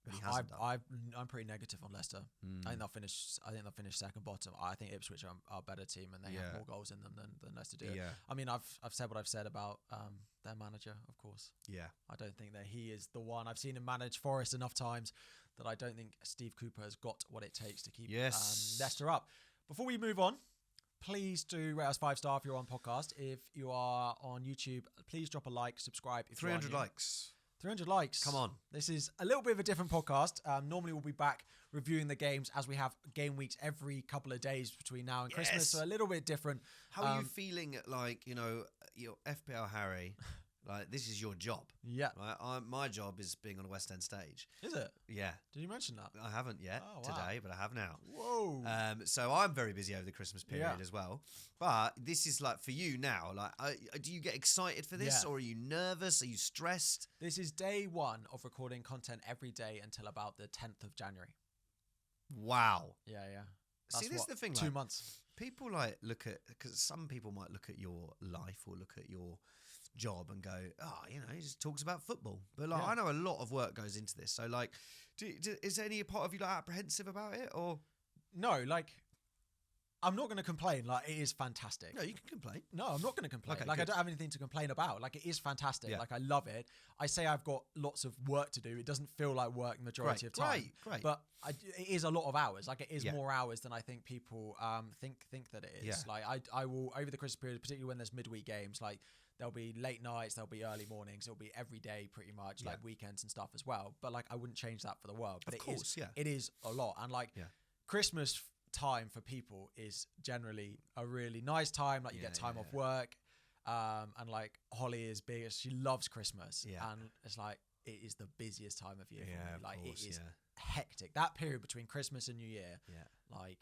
But he hasn't done. I'm pretty negative on Leicester. I think they'll finish second bottom. I think Ipswich are a better team and they have more goals in them than Leicester do. Yeah. I mean, I've said what I've said about their manager, of course. Yeah. I don't think that he is the one. I've seen him manage Forest enough times that I don't think Steve Cooper has got what it takes to keep Leicester up. Before we move on, please do rate us 5-star if you're on podcast. If you are on YouTube, please drop a like, subscribe. If 300 likes. 300 likes. Come on. This is a little bit of a different podcast. Normally we'll be back reviewing the games as we have game weeks every couple of days between now and Christmas. So a little bit different. How are you feeling like, your FPL Harry, like this is your job? Yeah. Right? My job is being on a West End stage. Is it? Yeah. Did you mention that? I haven't yet today, but I have now. Whoa. So I'm very busy over the Christmas period as well. But this is like for you now. Like, do you get excited for this, or are you nervous? Are you stressed? This is day one of recording content every day until about the 10th of January. Wow. Yeah. See, this is the thing. 2 months. People like look at, because some people might look at your life or look at your job and go, he just talks about football. But like, I know a lot of work goes into this. So like, is any part of you like apprehensive about it, or no? Like, I'm not going to complain. Like, it is fantastic. No, you can complain. No, I'm not going to complain. Okay, like, good. I don't have anything to complain about. Like, it is fantastic. Yeah. Like, I love it. I say I've got lots of work to do. It doesn't feel like work the majority of time. Great. But it is a lot of hours. Like, it is more hours than I think people think that it is. Yeah. Like, I will, over the Christmas period, particularly when there's midweek games, like, there'll be late nights, there'll be early mornings, it'll be every day pretty much, like weekends and stuff as well. But, like, I wouldn't change that for the world. But it is a lot. And, like, Christmas time for people is generally a really nice time. Like, you get time off work, and like Holly is big. She loves Christmas, and it's like it is the busiest time of year for me. Like, it is hectic. That period between Christmas and New Year, like,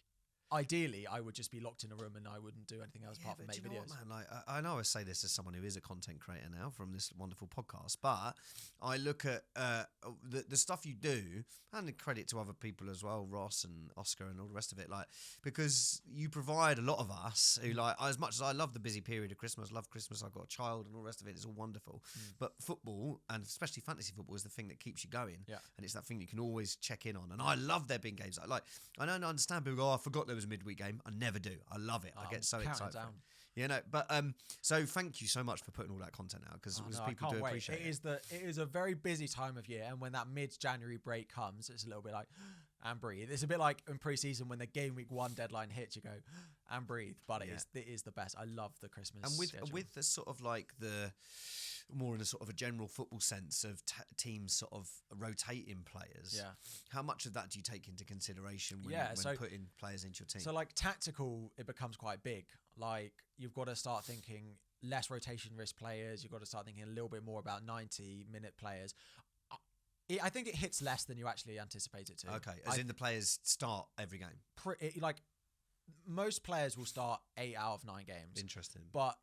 ideally I would just be locked in a room and I wouldn't do anything else apart from make videos. What, man? Like, I know I say this as someone who is a content creator now from this wonderful podcast, but I look at the stuff you do, and credit to other people as well, Ross and Oscar and all the rest of it, like, because you provide a lot of us who, like, as much as I love the busy period of Christmas, love Christmas, I've got a child and all the rest of it, it's all wonderful. But football, and especially fantasy football, is the thing that keeps you going. Yeah. And it's that thing you can always check in on. And I love there being games. Like, I don't understand people go, I forgot there was a midweek game. I never do. I love it. I get so excited. But so thank you so much for putting all that content out, because people do appreciate it. It is a very busy time of year, and when that mid-January break comes, it's a little bit like and breathe. It's a bit like in pre-season when the game week 1 deadline hits, you go and breathe. But it is the best. I love the Christmas and with the sort of like the more in a sort of a general football sense of teams sort of rotating players. Yeah. How much of that do you take into consideration when putting players into your team? So like tactical, it becomes quite big. Like, you've got to start thinking less rotation risk players. You've got to start thinking a little bit more about 90-minute players. I think it hits less than you actually anticipate it to. Okay, in the players start every game? Like, most players will start 8 out of 9 games. Interesting. But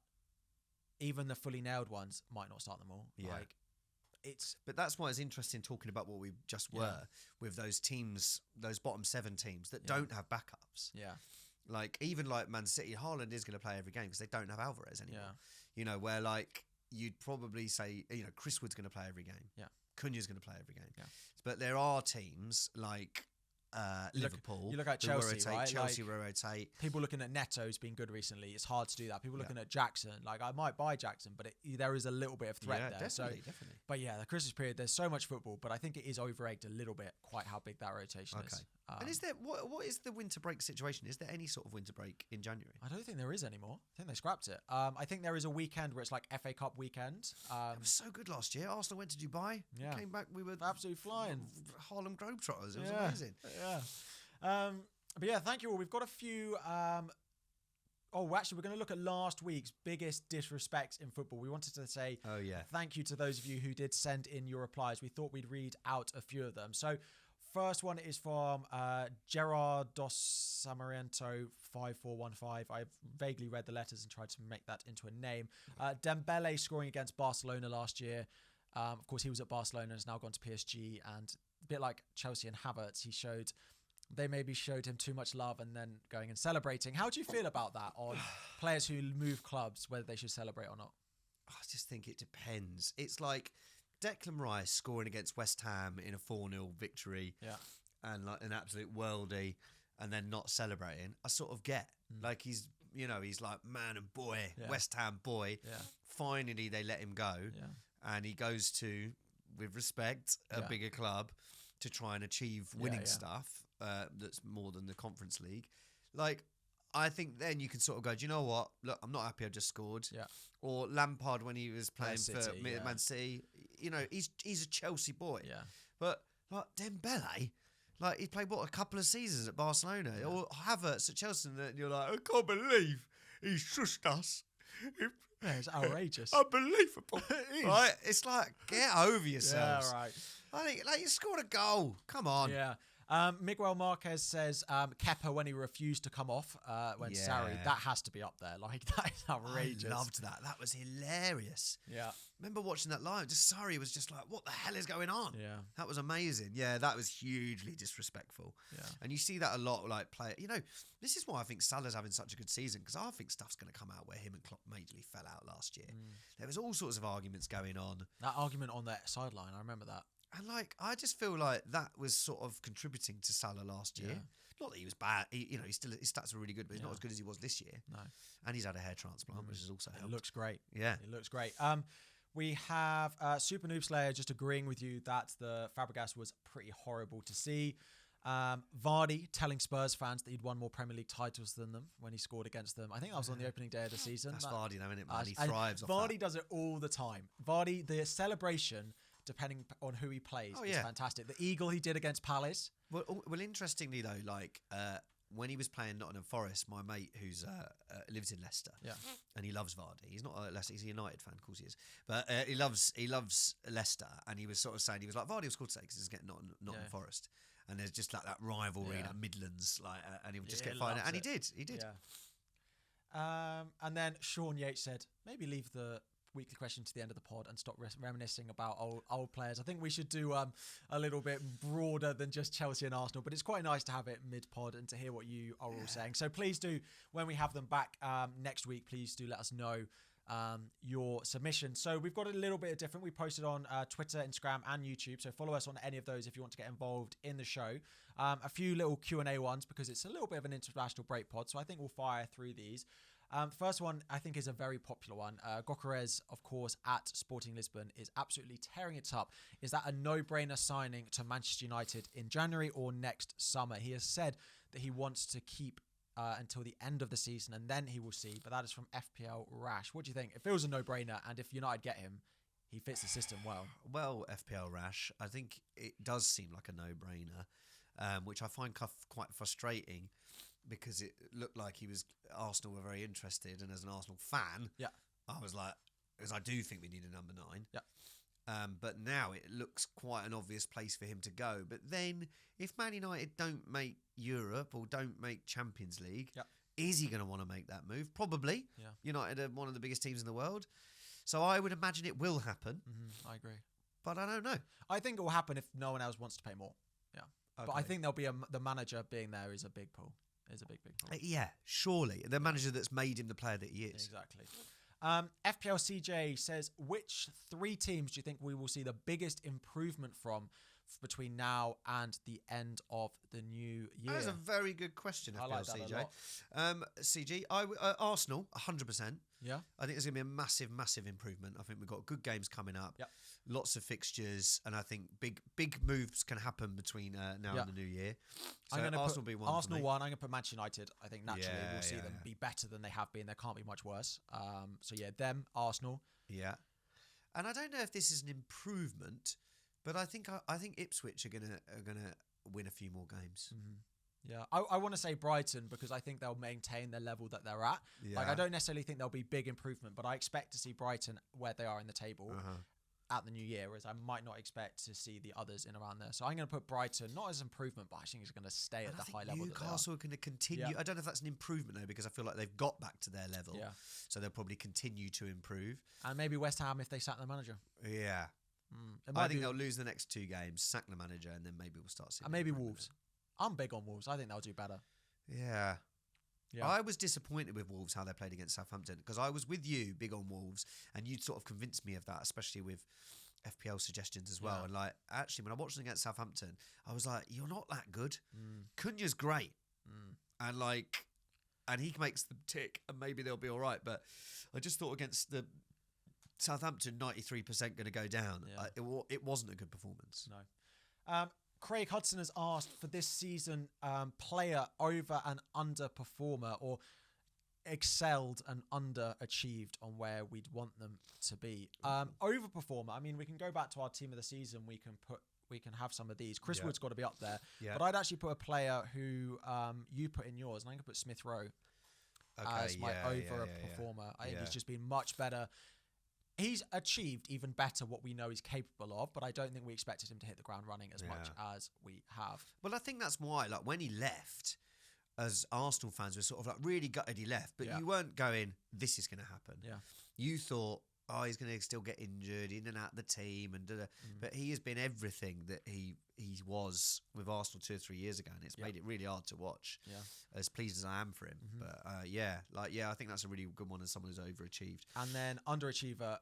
even the fully nailed ones might not start them all. Yeah. Like, but that's why it's interesting talking about what we just were with those teams, those bottom 7 teams that don't have backups. Yeah. Like, even like Man City, Haaland is going to play every game because they don't have Alvarez anymore. Yeah. You know, where like you'd probably say, Chris Wood's going to play every game. Yeah. Cunha's going to play every game. Yeah. But there are teams like Liverpool. You look at Chelsea, right? Chelsea will rotate. People looking at Neto's been good recently. It's hard to do that. People looking at Jackson. Like, I might buy Jackson, but there is a little bit of threat there. Definitely. But yeah, the Christmas period, there's so much football, but I think it is over-egged a little bit, quite how big that rotation is. And is there what is the winter break situation? Is there any sort of winter break in January? I don't think there is anymore. I think they scrapped it. I think there is a weekend where it's like FA Cup weekend. It was so good last year. Arsenal went to Dubai. Yeah. Came back. We were absolutely flying. Harlem Globetrotters. It was amazing. Yeah. But yeah, thank you all. We've got a few actually, we're going to look at last week's biggest disrespects in football. We wanted to say thank you to those of you who did send in your replies. We thought we'd read out a few of them. So first one is from Gerard dos Samariento 5415. I've vaguely read the letters and tried to make that into a name. Dembele scoring against Barcelona last year. Of course, he was at Barcelona and has now gone to PSG. And a bit like Chelsea and Havertz, they maybe showed him too much love and then going and celebrating. How do you feel about that on players who move clubs, whether they should celebrate or not? I just think it depends. It's like Declan Rice scoring against West Ham in a 4-0 victory and like an absolute worldie and then not celebrating. I sort of get. Like he's like man and boy, West Ham boy. Yeah. Finally, they let him go and he goes to, with respect, a bigger club to try and achieve winning stuff. That's more than the Conference League. Like, I think then you can sort of go, do you know what? Look, I'm not happy I just scored. Yeah. Or Lampard when he was playing for Man City. You know, he's a Chelsea boy. Yeah. But like Dembele, like he played a couple of seasons at Barcelona. Yeah. Or Havertz at Chelsea, and you're like, I can't believe he shushed us. It's outrageous. Unbelievable. Right? It's like, get over yourselves. Yeah, right. I think, like, you scored a goal. Come on. Yeah. Miguel Marquez says Kepa when he refused to come off when Sarri. That has to be up there. Like, that is outrageous. I loved that. That was hilarious. Yeah. Remember watching that live? Just Sarri was just like, what the hell is going on? Yeah. That was amazing. Yeah, that was hugely disrespectful. Yeah. And you see that a lot, like, this is why I think Salah's having such a good season, because I think stuff's going to come out where him and Klopp majorly fell out last year. There was all sorts of arguments going on. That argument on that sideline, I remember that. And like, I just feel like that was sort of contributing to Salah last year. Not that he was bad, his stats are really good, but he's not as good as he was this year. No, and he's had a hair transplant, which has also helped. It looks great. Yeah, it looks great. We have Super Noob Slayer just agreeing with you that the Fabregas was pretty horrible to see. Vardy telling Spurs fans that he'd won more Premier League titles than them when he scored against them. I think that was on the opening day of the season. That's Vardy, though, isn't it, man? He thrives off that. Vardy does it all the time. Vardy, the celebration, depending on who he plays, is fantastic. The eagle he did against Palace. Well, interestingly though, like when he was playing Nottingham Forest, my mate who's lives in Leicester, and he loves Vardy. He's not a Leicester; he's a United fan, of course he is. But he loves Leicester, and he was sort of saying, he was like, Vardy will score today because he's getting Nottingham Forest, and there's just like that rivalry, that Midlands, like, and he would just get fired, and he did. Yeah. And then Sean Yates said, maybe leave the weekly question to the end of the pod and stop reminiscing about old players. I think we should do a little bit broader than just Chelsea and Arsenal, but it's quite nice to have it mid-pod and to hear what you are all saying. So please do, when we have them back next week, please do let us know your submission. So we've got a little bit of different. We posted on Twitter, Instagram and YouTube, so follow us on any of those if you want to get involved in the show. A few little Q&A ones because it's a little bit of an international break pod, so I think we'll fire through these. The first one, I think, is a very popular one. Gokares, of course, at Sporting Lisbon is absolutely tearing it up. Is that a no-brainer signing to Manchester United in January or next summer? He has said that he wants to keep until the end of the season and then he will see. But that is from FPL Rash. What do you think? It feels a no-brainer, and if United get him, he fits the system well. Well, FPL Rash, I think it does seem like a no-brainer, which I find quite frustrating, because it looked like Arsenal were very interested, and as an Arsenal fan, I was like, because I do think we need a number 9. Yeah. But now it looks quite an obvious place for him to go. But then, if Man United don't make Europe or don't make Champions League, is he going to want to make that move? Probably. Yeah. United are one of the biggest teams in the world, so I would imagine it will happen. I agree, but I don't know. I think it will happen if no one else wants to pay more. Yeah, okay. But I think there'll be the manager being there is a big pull. Is a big pull. Yeah, surely the manager that's made him the player that he is. Exactly. FPL CJ says, which 3 teams do you think we will see the biggest improvement from between now and the end of the new year? That is a very good question, FPL like CJ. CG, Arsenal, 100%. Yeah. I think there's going to be a massive, massive improvement. I think we've got good games coming up. Yep. Lots of fixtures, and I think big moves can happen between now and the new year. So Arsenal will be one. Arsenal one. I'm going to put Manchester United. I think naturally we'll see them be better than they have been. There can't be much worse. So them, Arsenal. Yeah. And I don't know if this is an improvement, but I think Ipswich are gonna win a few more games. Yeah, I want to say Brighton because I think they'll maintain their level that they're at. Yeah. Like, I don't necessarily think there'll be big improvement, but I expect to see Brighton where they are in the table at the new year, whereas I might not expect to see the others in around there. So I'm going to put Brighton, not as improvement, but I think it's going to stay at the high level. Newcastle are going to continue. Yeah. I don't know if that's an improvement, though, because I feel like they've got back to their level. Yeah. So they'll probably continue to improve. And maybe West Ham if they sack the manager. Yeah. I think they'll lose the next 2 games, sack the manager, and then maybe we'll start seeing. And maybe Wolves. I'm big on Wolves. I think they'll do better. Yeah. I was disappointed with Wolves, how they played against Southampton, because I was with you, big on Wolves, and you'd sort of convinced me of that, especially with FPL suggestions as well. And like, actually, when I watched them against Southampton, I was like, you're not that good. Cunha's great. And like, and he makes them tick, and maybe they'll be all right. But I just thought against the Southampton, 93% going to go down. It wasn't a good performance. No. Craig Hudson has asked for this season player over and underperformer, or excelled and underachieved on where we'd want them to be. Overperformer, I mean, we can go back to our team of the season. We can have some of these. Chris Wood's got to be up there. But I'd actually put a player who you put in yours, and I'm going to put Smith Rowe as my overperformer. I think he's just been much better. He's achieved even better what we know he's capable of, but I don't think we expected him to hit the ground running as much as we have. Well, I think that's why, like, when he left, as Arsenal fans were sort of like really gutted he left, but you weren't going, this is going to happen. Yeah. You thought, oh, he's going to still get injured, in and out of the team, and but he has been everything that he was with Arsenal 2 or 3 years ago, and it's made it really hard to watch. Yeah. As pleased as I am for him, but I think that's a really good one as someone who's overachieved. And then underachiever.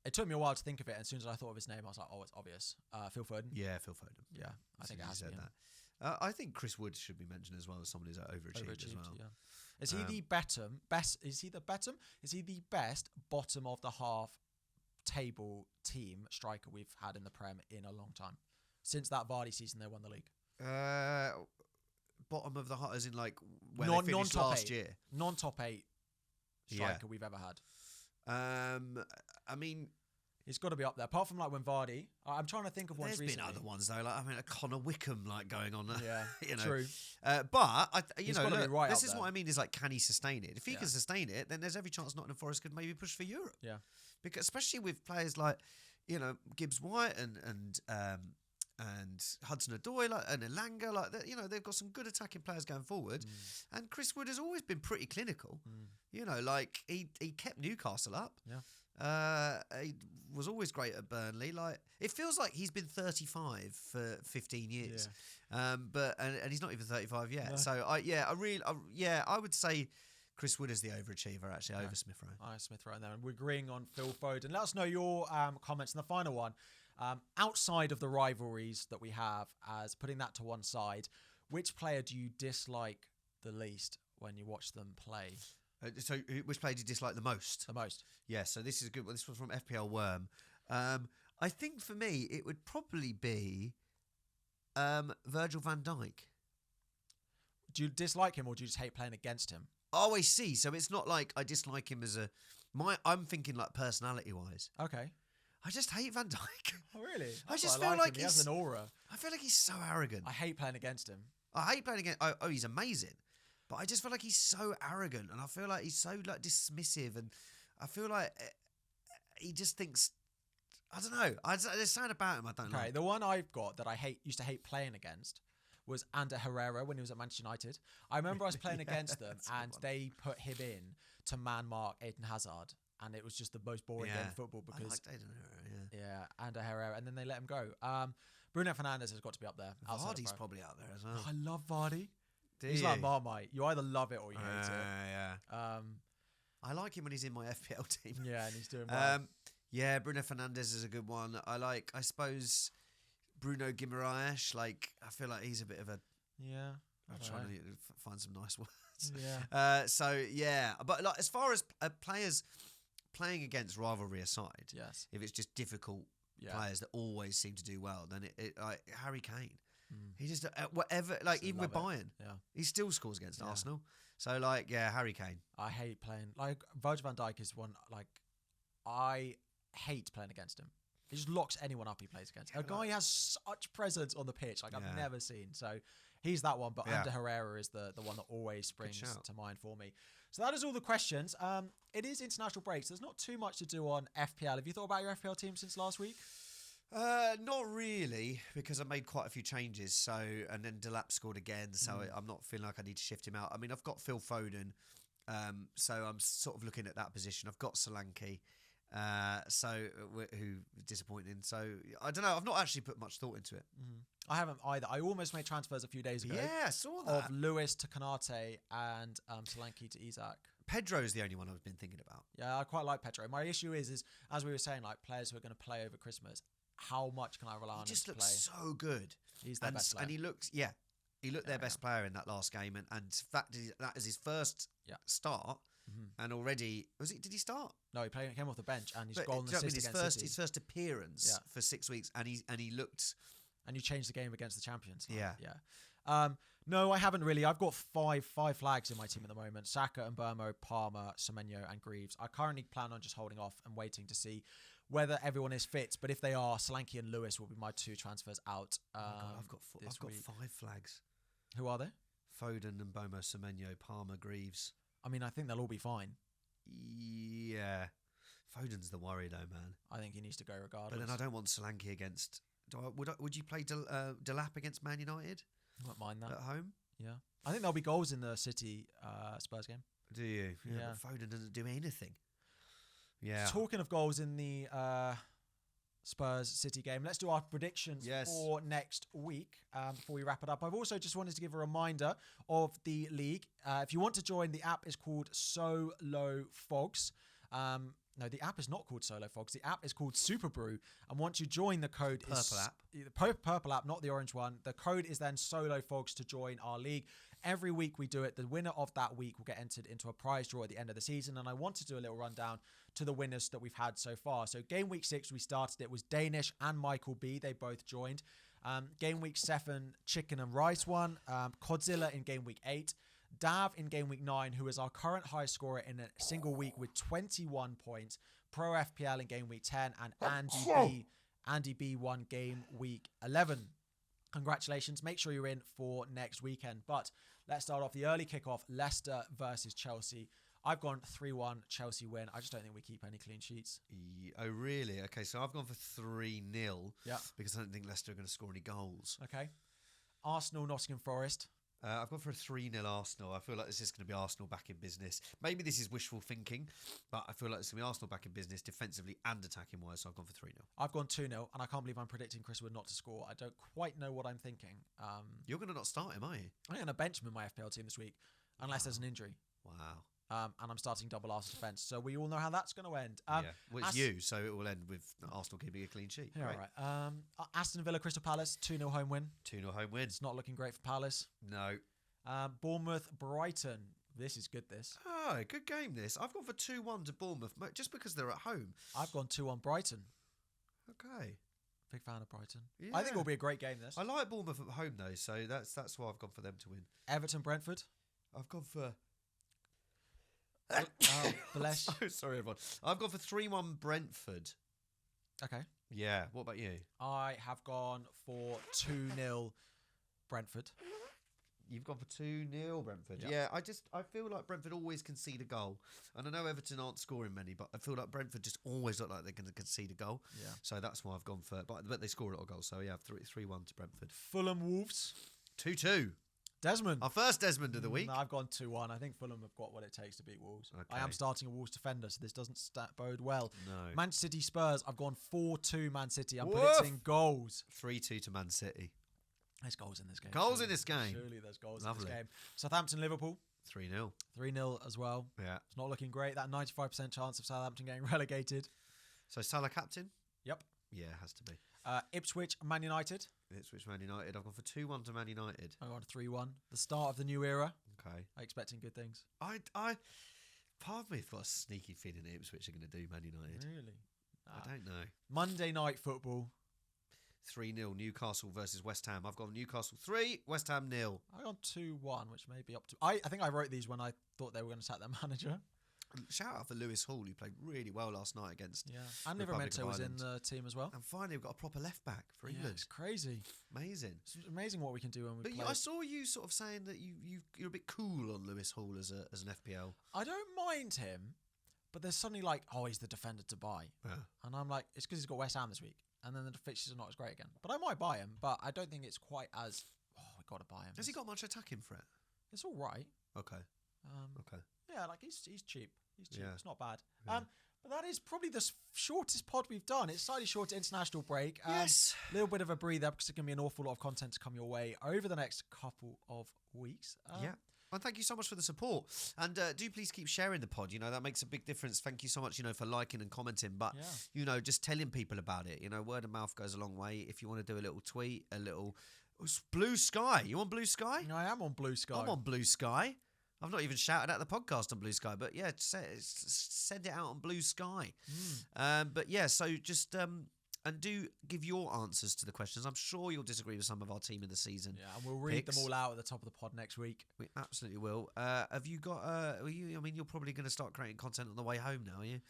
It took me a while to think of it, and as soon as I thought of his name, I was like, oh, it's obvious. Phil Foden. Yeah, Phil Foden. Yeah, I think it has to be him. That. I think Chris Wood should be mentioned as well as someone who's overachieved as well. Yeah. Is he the best? Is he the best bottom of the half table team striker we've had in the Prem in a long time? Since that Vardy season, they won the league. Bottom of the half, as in like when they finished last year. Non-top 8 striker we've ever had. I mean, he's got to be up there. Apart from like when Vardy, I'm trying to think of ones recently. There's been other ones though. Like, I mean, a Connor Wickham like going on. Yeah, you know. True. But He's got to be right this up is there. what I mean. Is like, can he sustain it? If he can sustain it, then there's every chance Nottingham Forest could maybe push for Europe. Yeah, because especially with players like Gibbs White and Hudson-Odoi and Elanga, like that, they've got some good attacking players going forward. And Chris Wood has always been pretty clinical. Like he kept Newcastle up. Yeah. He was always great at Burnley. Like, it feels like he's been 35 for 15 years. But he's not even 35 yet. No. So I would say Chris Wood is the overachiever actually over Smith Rowe. Smith Rowe there, and we're agreeing on Phil Foden. Let us know your comments in the final one. Outside of the rivalries that we have, as putting that to one side, which player do you dislike the least when you watch them play? So which player do you dislike the most? The most. Yeah, so this is a good one. This was from FPL Worm. I think for me, it would probably be Virgil van Dijk. Do you dislike him or do you just hate playing against him? Oh, I see. So it's not like I dislike him as I'm thinking like personality-wise. Okay. I just hate Van Dijk. Oh, really? I just feel like he has an aura. I feel like he's so arrogant. I hate playing against him. I hate playing against... Oh, he's amazing. But I just feel like he's so arrogant, and I feel like he's so like dismissive, and I feel like he just thinks... I don't know. There's something about him I don't like. Okay, the one I've got that I used to hate playing against was Ander Herrera when he was at Manchester United. I remember I was playing against them, and they put him in to man-mark Eden Hazard. And it was just the most boring game of football because I liked Eden Herrera, Ander Herrera, and then they let him go. Bruno Fernandes has got to be up there. Vardy's probably up there as well. I love Vardy. He's like Marmite. You either love it or you hate it. Yeah. I like him when he's in my FPL team. Yeah, and he's doing well. Yeah, Bruno Fernandes is a good one. I suppose, Bruno Guimaraes. Like, I feel like he's a bit of a... Yeah. I'm trying to find some nice words. Yeah. But like, as far as players... Playing against rivalry aside, yes. If it's just difficult players that always seem to do well, then it like Harry Kane. He just whatever, like even with Bayern, he still scores against Arsenal. So like, Harry Kane. I hate playing like Virgil van Dijk is one like I hate playing against him. He just locks anyone up he plays against. A guy has such presence on the pitch like I've never seen. So He's that one, but Yeah. Ander Herrera is the one that always springs shout. to mind for me. So that is all the questions. It is international breaks. There's not too much to do on FPL. Have you thought about your FPL team since last week? Not really, because I made quite a few changes. So, and then Delap scored again, so I'm not feeling like I need to shift him out. I mean, I've got Phil Foden, so I'm sort of looking at that position. I've got Solanke, who disappointing. So I don't know. I've not actually put much thought into it. I haven't either. I almost made transfers a few days ago. Yeah, I saw that. Of Lewis to Konate and Solanke to Isak. Pedro is the only one I've been thinking about. Yeah, I quite like Pedro. My issue is as we were saying, like players who are going to play over Christmas, how much can I rely on him to play? He just looks so good. He's their best player. And he looks, he looked their best player in that last game. And in fact, that is his first start. And already, did he start? No, he came off the bench and he's goal and assist against City. His first appearance for 6 weeks, and he looked. And you changed the game against the champions. Yeah. No, I haven't really. I've got five flags in my team at the moment. Saka and Burmo, Palmer, Semenyo and Greaves. I currently plan on just holding off and waiting to see whether everyone is fit. But if they are, Solanke and Lewis will be my 2 transfers out. I've got 5 flags. Who are they? Foden and Bomo, Semenyo, Palmer, Greaves. I mean, I think they'll all be fine. Yeah. Foden's the worry though, man. I think he needs to go regardless. But then I don't want Solanke against... Would you play Delap against Man United? I won't mind that. At home? Yeah. I think there'll be goals in the City Spurs game. Do you? Yeah. But Foden doesn't do anything. Yeah. Talking of goals in the Spurs City game, let's do our predictions for next week before we wrap it up. I've also just wanted to give a reminder of the league. If you want to join, the app is called Solo Fogs. No, the app is not called Solo Fogs. The app is called Super Brew. And once you join, the code is... Purple app, not the orange one. The code is then Solo Fogs to join our league. Every week we do it. The winner of that week will get entered into a prize draw at the end of the season. And I want to do a little rundown to the winners that we've had so far. So game week 6, we started. It was Danish and Michael B. They both joined. Game week 7, Chicken and Rice won. Codzilla in game week 8. Dav in game week 9, who is our current high scorer in a single week with 21 points. Pro FPL in game week 10. And Andy B won game week 11. Congratulations. Make sure you're in for next weekend. But let's start off the early kickoff. Leicester versus Chelsea. I've gone 3-1 Chelsea win. I just don't think we keep any clean sheets. Oh, really? Okay, so I've gone for 3-0. Yeah. Because I don't think Leicester are going to score any goals. Okay. Arsenal, Nottingham Forest. I've gone for a 3-0 Arsenal. I feel like this is going to be Arsenal back in business. Maybe this is wishful thinking, but I feel like it's going to be Arsenal back in business defensively and attacking wise, so I've gone for 3-0. I've gone 2-0, and I can't believe I'm predicting Chris Wood not to score. I don't quite know what I'm thinking. You're going to not start him, are you? I'm going to bench him in my FPL team this week, unless there's an injury. Wow. And I'm starting double Arsenal defence, so we all know how that's going to end. Well, it's you, so it will end with Arsenal keeping a clean sheet. Yeah, right. Aston Villa, Crystal Palace, 2-0 home win. 2-0 home win. It's not looking great for Palace. No. Bournemouth, Brighton. This is good, this. Oh, good game, this. I've gone for 2-1 to Bournemouth, just because they're at home. I've gone 2-1 Brighton. Okay. Big fan of Brighton. Yeah. I think it'll be a great game, this. I like Bournemouth at home, though, so that's why I've gone for them to win. Everton, Brentford. I've gone for... Oh, bless. Oh, sorry, everyone. I've gone for 3-1 Brentford. Okay. Yeah. What about you? I have gone for 2-0 Brentford. You've gone for 2-0 Brentford. Yep. Yeah, I feel like Brentford always concede a goal. And I know Everton aren't scoring many, but I feel like Brentford just always look like they're going to concede a goal. Yeah. So that's why I've gone for... But they score a lot of goals. So yeah, 3-1 to Brentford. Fulham, Wolves. 2-2. Desmond. Our first Desmond of the week. No, I've gone 2-1. I think Fulham have got what it takes to beat Wolves. Okay. I am starting a Wolves defender, so this doesn't bode well. No. Manchester City, Spurs. I've gone 4-2 Man City. I'm predicting goals. 3-2 to Man City. There's goals in this game. Goals in this game. Surely there's goals Lovely. in this game. Southampton, Liverpool. 3-0. 3-0 as well. Yeah. It's not looking great. That 95% chance of Southampton getting relegated. So Salah captain? Yep. Yeah, it has to be. Ipswich, Man United. Ipswich, Man United. I've gone for 2-1 to Man United. I've gone 3-1. The start of the new era. Okay. I'm expecting good things. Part of me has got a sneaky feeling that Ipswich are going to do Man United. Really? I don't know. Monday night football. 3-0 Newcastle versus West Ham. I've gone Newcastle 3, West Ham 0. I've gone 2-1, which may be up to... I think I wrote these when I thought they were going to sack their manager. Shout out for Lewis Hall, who played really well last night against. Yeah, and Livramento was in the team as well. And finally, we've got a proper left back for England. It's crazy. Amazing. It's amazing what we can do when we play. But I saw you sort of saying that you're a bit cool on Lewis Hall as an FPL. I don't mind him, but there's suddenly like, oh, he's the defender to buy. Yeah. And I'm like, it's because he's got West Ham this week. And then the fixtures are not as great again. But I might buy him, but I don't think it's quite as, we got to buy him. Has he got much attacking threat? It's all right. Okay. Okay. Yeah, like he's cheap. He's cheap. Yeah. It's not bad. Yeah. But that is probably the shortest pod we've done. It's slightly short international break. Yes. A little bit of a breather because there's going to be an awful lot of content to come your way over the next couple of weeks. Yeah. And thank you so much for the support. And do please keep sharing the pod. That makes a big difference. Thank you so much, for liking and commenting. But, just telling people about it. Word of mouth goes a long way. If you want to do a little tweet, a little Blue Sky. You on Blue Sky? I am on Blue Sky. I'm on Blue Sky. I've not even shouted out the podcast on Blue Sky, but yeah, send it out on Blue Sky. But yeah, so just and do give your answers to the questions. I'm sure you'll disagree with some of our team in the season. Yeah, and we'll read them all out at the top of the pod next week. We absolutely will. Have you got? You're probably going to start creating content on the way home now, are you?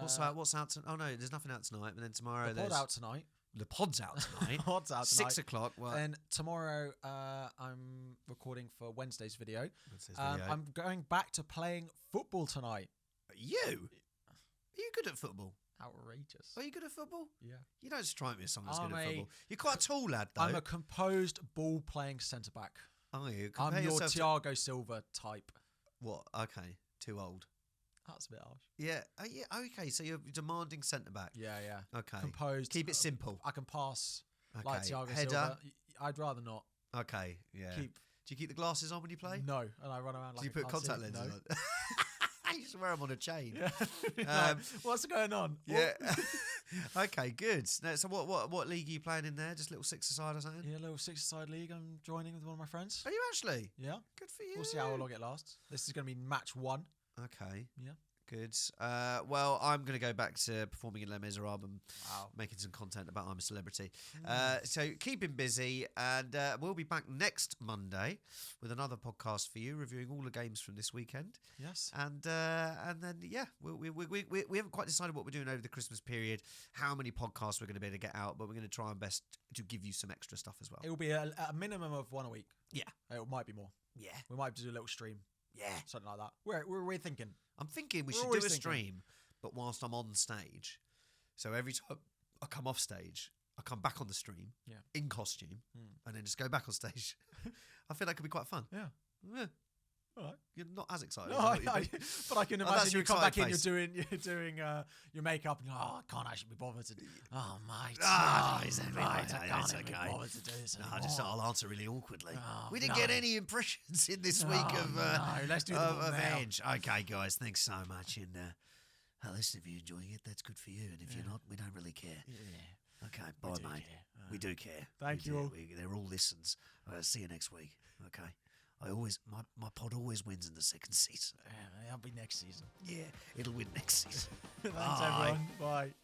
What's out? Oh no, there's nothing out tonight. But then tomorrow the pod's out tonight. The pod's out tonight. Pod's out tonight. 6 o'clock. Well, and tomorrow I'm recording for Wednesday's video. I'm going back to playing football tonight. You? Are you good at football? Outrageous. Are you good at football? Yeah. You don't strike me as someone who's good at football. You're quite a tall lad, though. I'm a composed ball-playing centre-back. Are you? I'm your Thiago Silva type. What? Okay. Too old. That's a bit harsh. Yeah. Okay. So you're demanding centre back. Yeah. Okay. Composed. Keep it simple. I can pass like Thiago Header. Silva. I'd rather not. Okay. Yeah. Do you keep the glasses on when you play? No, and I run around like. Do you put contact lenses on? You just wear them on a chain. Yeah. What's going on? Yeah. Okay. Good. So what league are you playing in there? Just a little six-a-side or something? Yeah, a little six-a-side league. I'm joining with one of my friends. Are you actually? Yeah. Good for you. We'll see how long it lasts. This is going to be match 1. Okay. Yeah. Good. Well, I'm going to go back to performing in Les Miserables and making some content about I'm a Celebrity. So keep him busy, and we'll be back next Monday with another podcast for you, reviewing all the games from this weekend. Yes. And then we haven't quite decided what we're doing over the Christmas period, how many podcasts we're going to be able to get out, but we're going to try our best to give you some extra stuff as well. It will be a minimum of 1 a week. Yeah. It might be more. Yeah. We might do a little stream. Yeah. Something like that. We're thinking. I'm thinking we should do a stream, but whilst I'm on stage. So every time I come off stage, I come back on the stream in costume and then just go back on stage. I feel that could be quite fun. Yeah. All right. You're not as excited. No, but I can imagine you come back in, you're doing your makeup, and I can't actually be bothered to do. Oh, mate. Exactly. I can't even be bothered to do this anymore. I'll answer really awkwardly. We didn't get any impressions in this week of let's do the Edge. Okay, guys, thanks so much. And listen, if you're enjoying it, that's good for you. And if you're not, we don't really care. Yeah. Okay, bye, mate. We do care. Thank you all. They're all listens. See you next week. Okay. My pod always wins in the second season. Yeah, that'll be next season. Yeah, it'll win next season. Thanks, everyone. Bye.